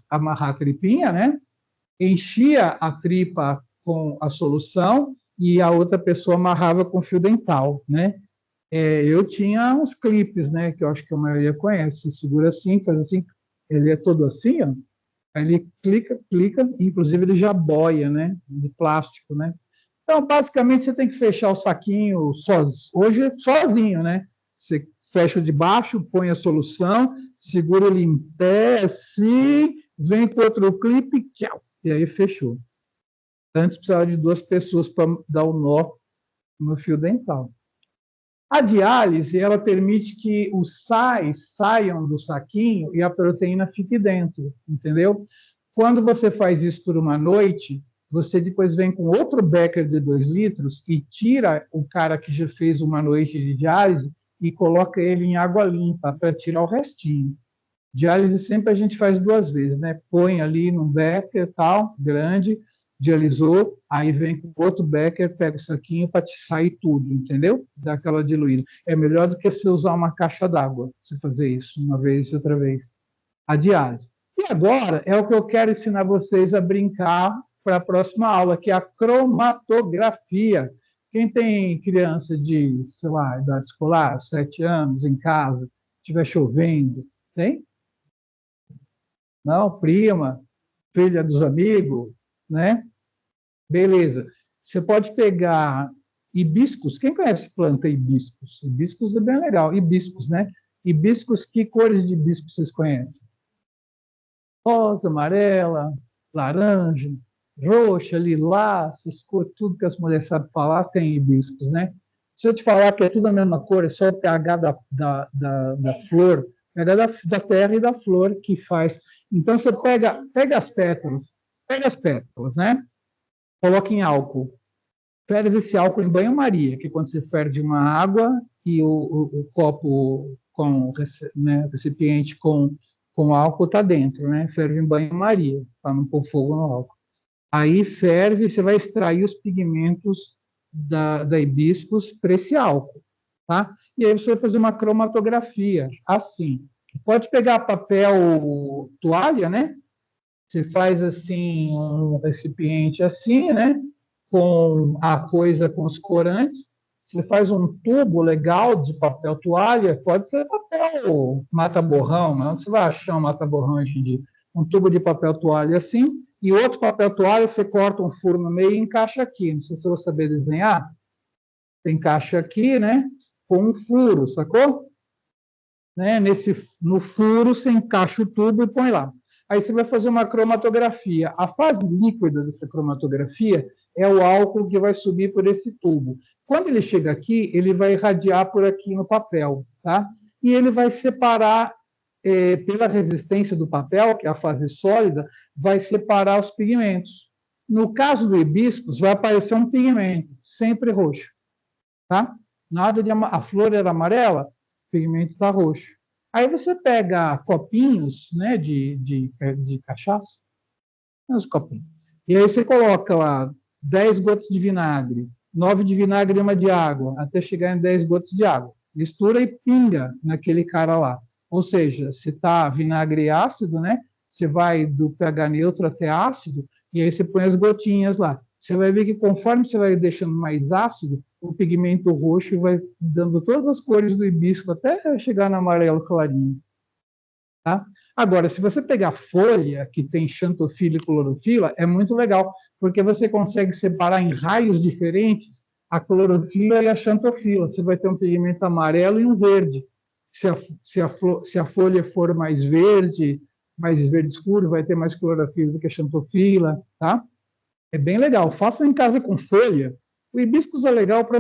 [SPEAKER 1] amarrar a tripinha, né? Enchia a tripa com a solução e a outra pessoa amarrava com fio dental, né? Eu tinha uns clipes, né? Que eu acho que a maioria conhece. Você segura assim, faz assim, ele é todo assim, ó. Aí ele clica, inclusive ele já boia, né? De plástico, né? Então, basicamente, você tem que fechar o saquinho hoje sozinho, né? Você fecha de baixo, põe a solução, segura ele em pé, assim, vem com outro clipe, tchau, e aí fechou. Antes precisava de duas pessoas para dar o nó no fio dental. A diálise, ela permite que os sais saiam do saquinho e a proteína fique dentro, entendeu? Quando você faz isso por uma noite, você depois vem com outro becker de 2 litros e tira o cara que já fez uma noite de diálise e coloca ele em água limpa para tirar o restinho. Diálise sempre a gente faz duas vezes, né? Põe ali num becker tal, grande, dialisou, aí vem com outro becker, pega o saquinho para te sair tudo, entendeu? Dá aquela diluída. É melhor do que você usar uma caixa d'água, você fazer isso uma vez e outra vez. A diálise. E agora é o que eu quero ensinar vocês a brincar para a próxima aula, que é a cromatografia. Quem tem criança de, sei lá, idade escolar, 7 anos, em casa, estiver chovendo, tem? Não, prima, filha dos amigos, né? Beleza. Você pode pegar hibiscos. Quem conhece planta hibiscos? Hibiscos é bem legal. Hibiscos, né? Hibiscos, que cores de hibiscos vocês conhecem? Rosa, amarela, laranja, roxa, lilás, essas cores, tudo que as mulheres sabem falar tem hibiscos, né? Se eu te falar que é tudo a mesma cor, é só o pH da flor, pH da terra e da flor que faz. Então, você pega as pétalas, né? Coloca em álcool. Ferve esse álcool em banho-maria, que é quando você ferve uma água e o copo com, né, recipiente com álcool está dentro, né? Ferve em banho-maria, para não pôr fogo no álcool. Aí ferve, você vai extrair os pigmentos da hibiscus para esse álcool, tá? E aí você vai fazer uma cromatografia, assim. Pode pegar papel toalha, né? Você faz assim um recipiente assim, né? Com a coisa com os corantes. Você faz um tubo legal de papel toalha, pode ser papel mata-borrão, não você vai achar um mata-borrão hoje em dia. Um tubo de papel toalha assim, e outro papel toalha, você corta um furo no meio e encaixa aqui. Não sei se eu vou saber desenhar. Você encaixa aqui, né? Com um furo, sacou? Né? No furo, você encaixa o tubo e põe lá. Aí você vai fazer uma cromatografia. A fase líquida dessa cromatografia é o álcool que vai subir por esse tubo. Quando ele chega aqui, ele vai irradiar por aqui no papel, tá? E ele vai separar, pela resistência do papel, que é a fase sólida, vai separar os pigmentos. No caso do hibiscus, vai aparecer um pigmento, sempre roxo, tá? Nada de a flor era amarela, o pigmento está roxo. Aí você pega copinhos, né, de cachaça, uns copinhos, e aí você coloca lá 10 gotas de vinagre, 9 de vinagre e 1 de água, até chegar em 10 gotas de água. mistura e pinga naquele cara lá. Ou seja, se está vinagre ácido, né? Você vai do pH neutro até ácido, e aí você põe as gotinhas lá. Você vai ver que conforme você vai deixando mais ácido, o pigmento roxo vai dando todas as cores do hibisco até chegar no amarelo clarinho. Tá? Agora, se você pegar folha que tem xantofila e clorofila, é muito legal, porque você consegue separar em raios diferentes a clorofila e a xantofila. Você vai ter um pigmento amarelo e um verde. Se a folha for mais verde escuro, vai ter mais clorofila do que a xantofila, tá? É bem legal. Faça em casa com folha. O hibiscus é legal para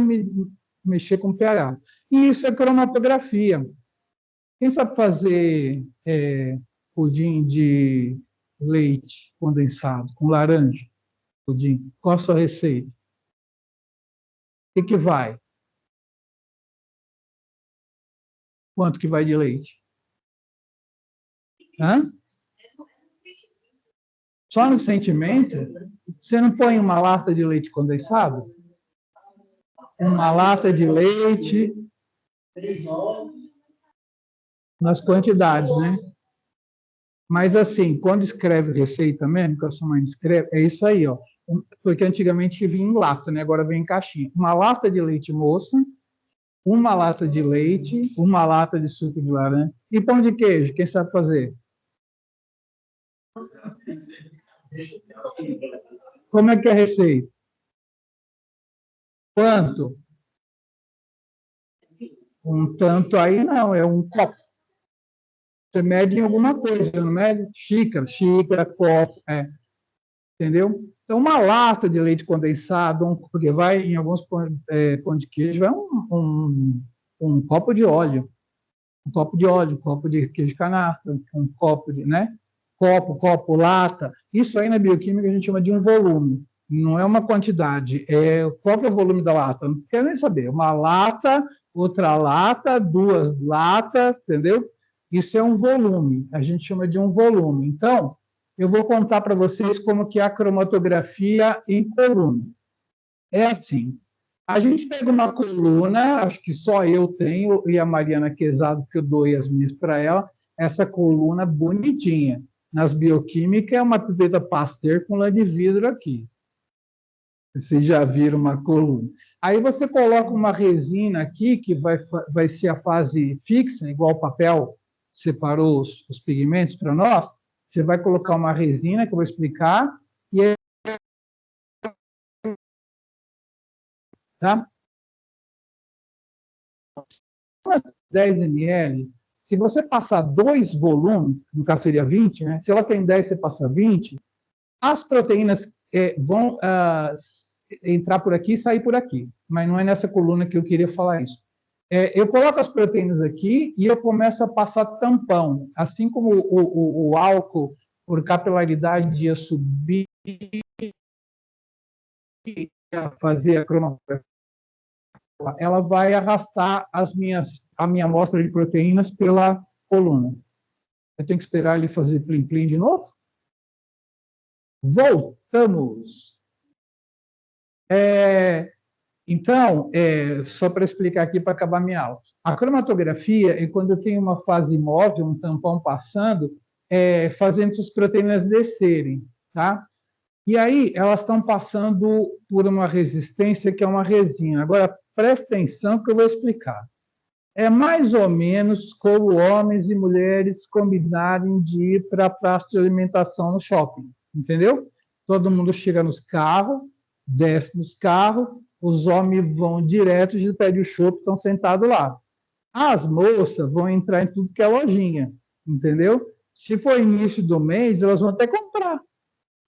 [SPEAKER 1] mexer com pH. E isso é cromatografia. Quem sabe fazer pudim de leite condensado com laranja? Pudim. Qual a sua receita? O que vai? Quanto que vai de leite? Hã? Só no sentimento? Você não põe uma lata de leite condensado? Uma lata de leite nas quantidades, né? Mas assim, quando escreve receita mesmo, que a sua mãe escreve, é isso aí, ó. Porque antigamente vinha em lata, né? Agora vem em caixinha. Uma lata de leite moça, uma lata de leite, uma lata de suco de laranja e pão de queijo. Quem sabe fazer? Como é que é a receita? Quanto? Um tanto aí não, é um copo. Você mede em alguma coisa, não mede? Xícara, copo, entendeu? Então, uma lata de leite condensado, porque vai em alguns pão de queijo, vai um copo de óleo, um copo de queijo canastra, um copo de, né? Copo, lata. Isso aí na bioquímica a gente chama de um volume. Não é uma quantidade. Qual que é o volume da lata? Não quero nem saber. Uma lata, outra lata, duas latas, entendeu? Isso é um volume. A gente chama de um volume. Então, eu vou contar para vocês como que é a cromatografia em coluna. É assim, a gente pega uma coluna, acho que só eu tenho, e a Mariana Quezado, que eu dou as minhas para ela, essa coluna bonitinha. Nas bioquímicas é uma pipeta Pasteur com lã de vidro aqui. Vocês já viram uma coluna. Aí você coloca uma resina aqui, que vai ser a fase fixa, igual o papel separou os pigmentos para nós. Você vai colocar uma resina, que eu vou explicar, e aí, tá? 10 ml, se você passar dois volumes, no caso seria 20, né? Se ela tem 10, você passa 20, as proteínas vão entrar por aqui e sair por aqui. Mas não é nessa coluna que eu queria falar isso. Eu coloco as proteínas aqui e eu começo a passar tampão. Assim como o álcool, por capilaridade, ia subir, fazer a cromatografia, ela vai arrastar a minha amostra de proteínas pela coluna. Eu tenho que esperar ele fazer plim-plim de novo? Voltamos. Então, só para explicar aqui para acabar minha aula. A cromatografia é quando eu tenho uma fase móvel, um tampão passando, fazendo as proteínas descerem, tá? E aí elas estão passando por uma resistência que é uma resina. Agora, presta atenção que eu vou explicar. É mais ou menos como homens e mulheres combinarem de ir para a praça de alimentação no shopping, entendeu? Todo mundo chega nos carros, desce nos carros, os homens vão direto e pedem o chopp, estão sentados lá. As moças vão entrar em tudo que é lojinha, entendeu? Se for início do mês, elas vão até comprar.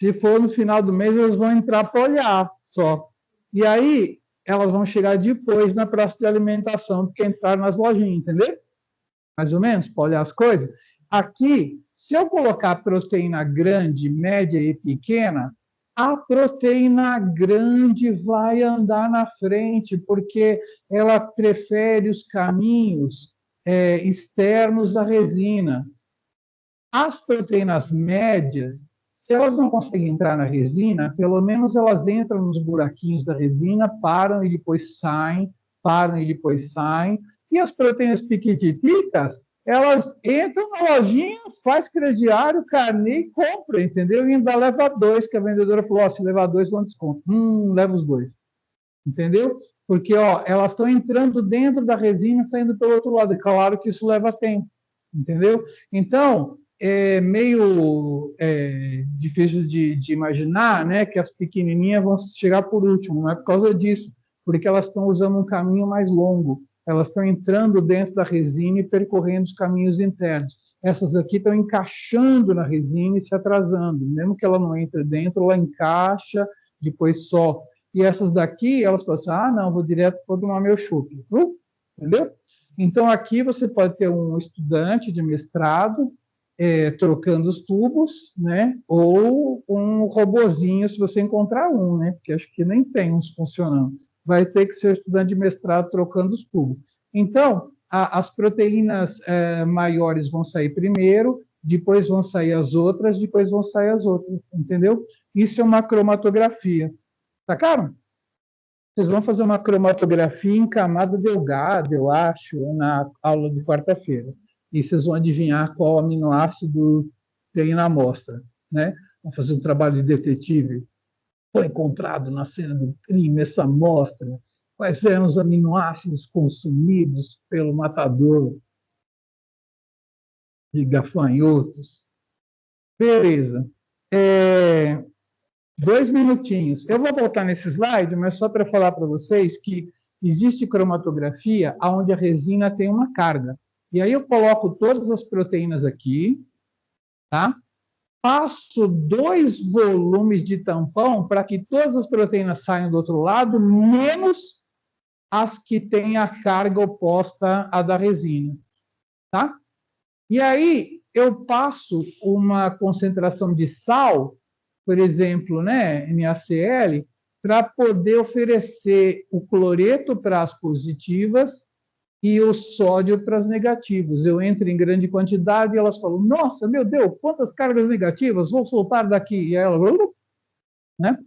[SPEAKER 1] Se for no final do mês, elas vão entrar para olhar só. E aí, elas vão chegar depois na praça de alimentação, porque entraram nas lojinhas, entendeu? Mais ou menos, para olhar as coisas. Aqui, se eu colocar proteína grande, média e pequena, a proteína grande vai andar na frente, porque ela prefere os caminhos externos da resina. As proteínas médias, se elas não conseguem entrar na resina, pelo menos elas entram nos buraquinhos da resina, param e depois saem, E as proteínas piquititicas, elas entram na lojinha, faz crediário, carnê e compra, entendeu? E ainda leva dois, que a vendedora falou, se levar dois, vão desconto. Leva os dois, entendeu? Porque elas estão entrando dentro da resina, saindo pelo outro lado. É claro que isso leva tempo, entendeu? Então, é meio difícil de imaginar, né, que as pequenininhas vão chegar por último. Não é por causa disso, porque elas estão usando um caminho mais longo. Elas estão entrando dentro da resina e percorrendo os caminhos internos. Essas aqui estão encaixando na resina e se atrasando. Mesmo que ela não entre dentro, ela encaixa, depois solta. E essas daqui, elas falam assim, não, vou direto para tomar meu chopp. Entendeu? Então, aqui você pode ter um estudante de mestrado trocando os tubos, né? Ou um robozinho, se você encontrar um, né? Porque acho que nem tem uns funcionando. Vai ter que ser estudante de mestrado trocando os tubos. Então, as proteínas maiores vão sair primeiro, depois vão sair as outras, depois vão sair as outras, entendeu? Isso é uma cromatografia. Sacaram? Vocês vão fazer uma cromatografia em camada delgada, eu acho, na aula de quarta-feira. E vocês vão adivinhar qual aminoácido tem na amostra, né? Vão fazer um trabalho de detetive. Foi encontrado na cena do crime essa amostra. Quais eram os aminoácidos consumidos pelo matador de gafanhotos? Beleza. 2 minutinhos. Eu vou voltar nesse slide, mas só para falar para vocês que existe cromatografia onde a resina tem uma carga. E aí eu coloco todas as proteínas aqui, tá? Passo 2 volumes de tampão para que todas as proteínas saiam do outro lado, menos as que têm a carga oposta à da resina, tá? E aí eu passo uma concentração de sal, por exemplo, né, NaCl, para poder oferecer o cloreto para as positivas e o sódio para as negativas. Eu entro em grande quantidade e elas falam, nossa, meu Deus, quantas cargas negativas, vou soltar daqui. E aí ela, né?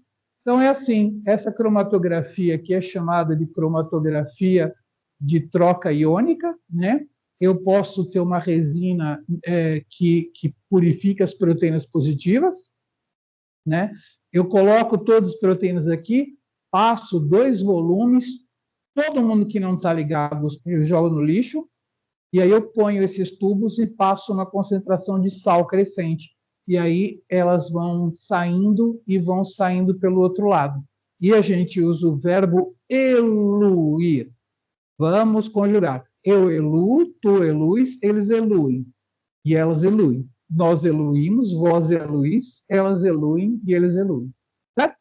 [SPEAKER 1] Então é assim, essa cromatografia aqui é chamada de cromatografia de troca iônica, né? Eu posso ter uma resina que purifica as proteínas positivas, né? Eu coloco todas as proteínas aqui, passo 2 volumes, todo mundo que não está ligado eu jogo no lixo, e aí eu ponho esses tubos e passo uma concentração de sal crescente. E aí elas vão saindo e vão saindo pelo outro lado. E a gente usa o verbo eluir. Vamos conjugar. Eu eluo, tu eluis, eles eluem. E elas eluem. Nós eluímos, vós eluís, elas eluem e eles eluem. Certo?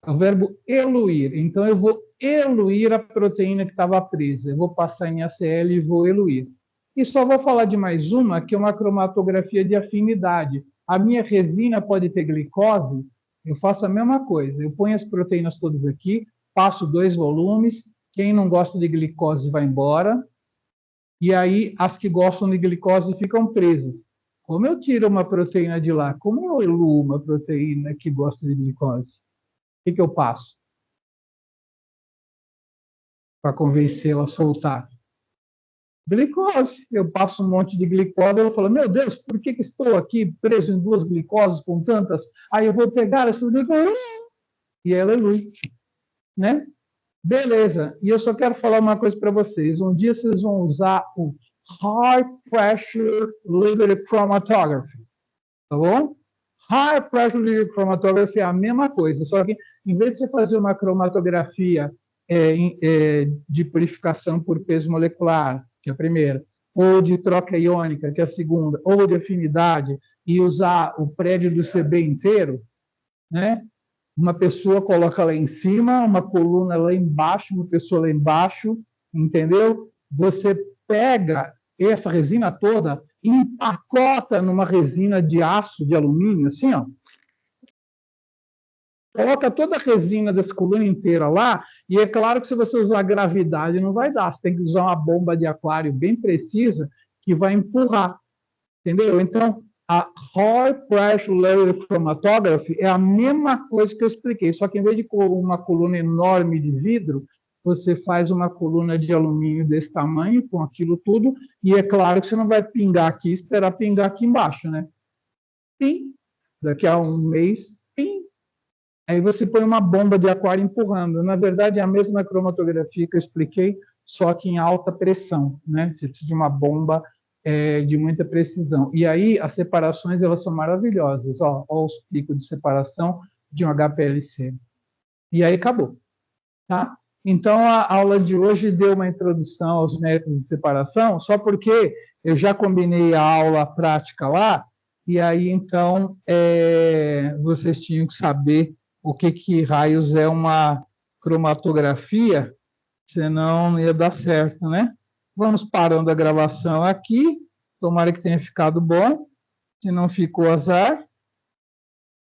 [SPEAKER 1] É o verbo eluir. Então, eu vou eluir a proteína que estava presa. Eu vou passar em ACL e vou eluir. E só vou falar de mais uma, que é uma cromatografia de afinidade. A minha resina pode ter glicose, eu faço a mesma coisa. Eu ponho as proteínas todas aqui, passo 2 volumes, quem não gosta de glicose vai embora, e aí as que gostam de glicose ficam presas. Como eu tiro uma proteína de lá? Como eu eluo uma proteína que gosta de glicose? O que eu passo para convencê-la a soltar? Glicose. Eu passo um monte de glicose, ela fala, meu Deus, por que estou aqui preso em 2 glicoses com tantas? Aí eu vou pegar essa glicose e ela elui, né? Beleza. E eu só quero falar uma coisa para vocês. Um dia vocês vão usar o High Pressure Liquid Chromatography, tá bom? High Pressure Liquid Chromatography é a mesma coisa, só que em vez de você fazer uma cromatografia de purificação por peso molecular, que é a primeira, ou de troca iônica, que é a segunda, ou de afinidade, e usar o prédio do CB inteiro, né? Uma pessoa coloca lá em cima, uma coluna lá embaixo, uma pessoa lá embaixo, entendeu? Você pega essa resina toda e empacota numa resina de aço, de alumínio, assim, ó. Coloca toda a resina dessa coluna inteira lá, e é claro que se você usar gravidade não vai dar, você tem que usar uma bomba de aquário bem precisa que vai empurrar, entendeu? Então, a High Pressure Layer Chromatography é a mesma coisa que eu expliquei, só que em vez de uma coluna enorme de vidro, você faz uma coluna de alumínio desse tamanho, com aquilo tudo, e é claro que você não vai pingar aqui e esperar pingar aqui embaixo, né? Pim, daqui a um mês, pim. Aí você põe uma bomba de aquário empurrando. Na verdade, é a mesma cromatografia que eu expliquei, só que em alta pressão, né? Você precisa de uma bomba de muita precisão. E aí as separações elas são maravilhosas. Ó, os picos de separação de um HPLC. E aí acabou, tá? Então a aula de hoje deu uma introdução aos métodos de separação, só porque eu já combinei a aula prática lá, e aí então vocês tinham que saber o que raios é uma cromatografia, senão não ia dar certo, né? Vamos parando a gravação aqui, tomara que tenha ficado bom, se não ficou azar.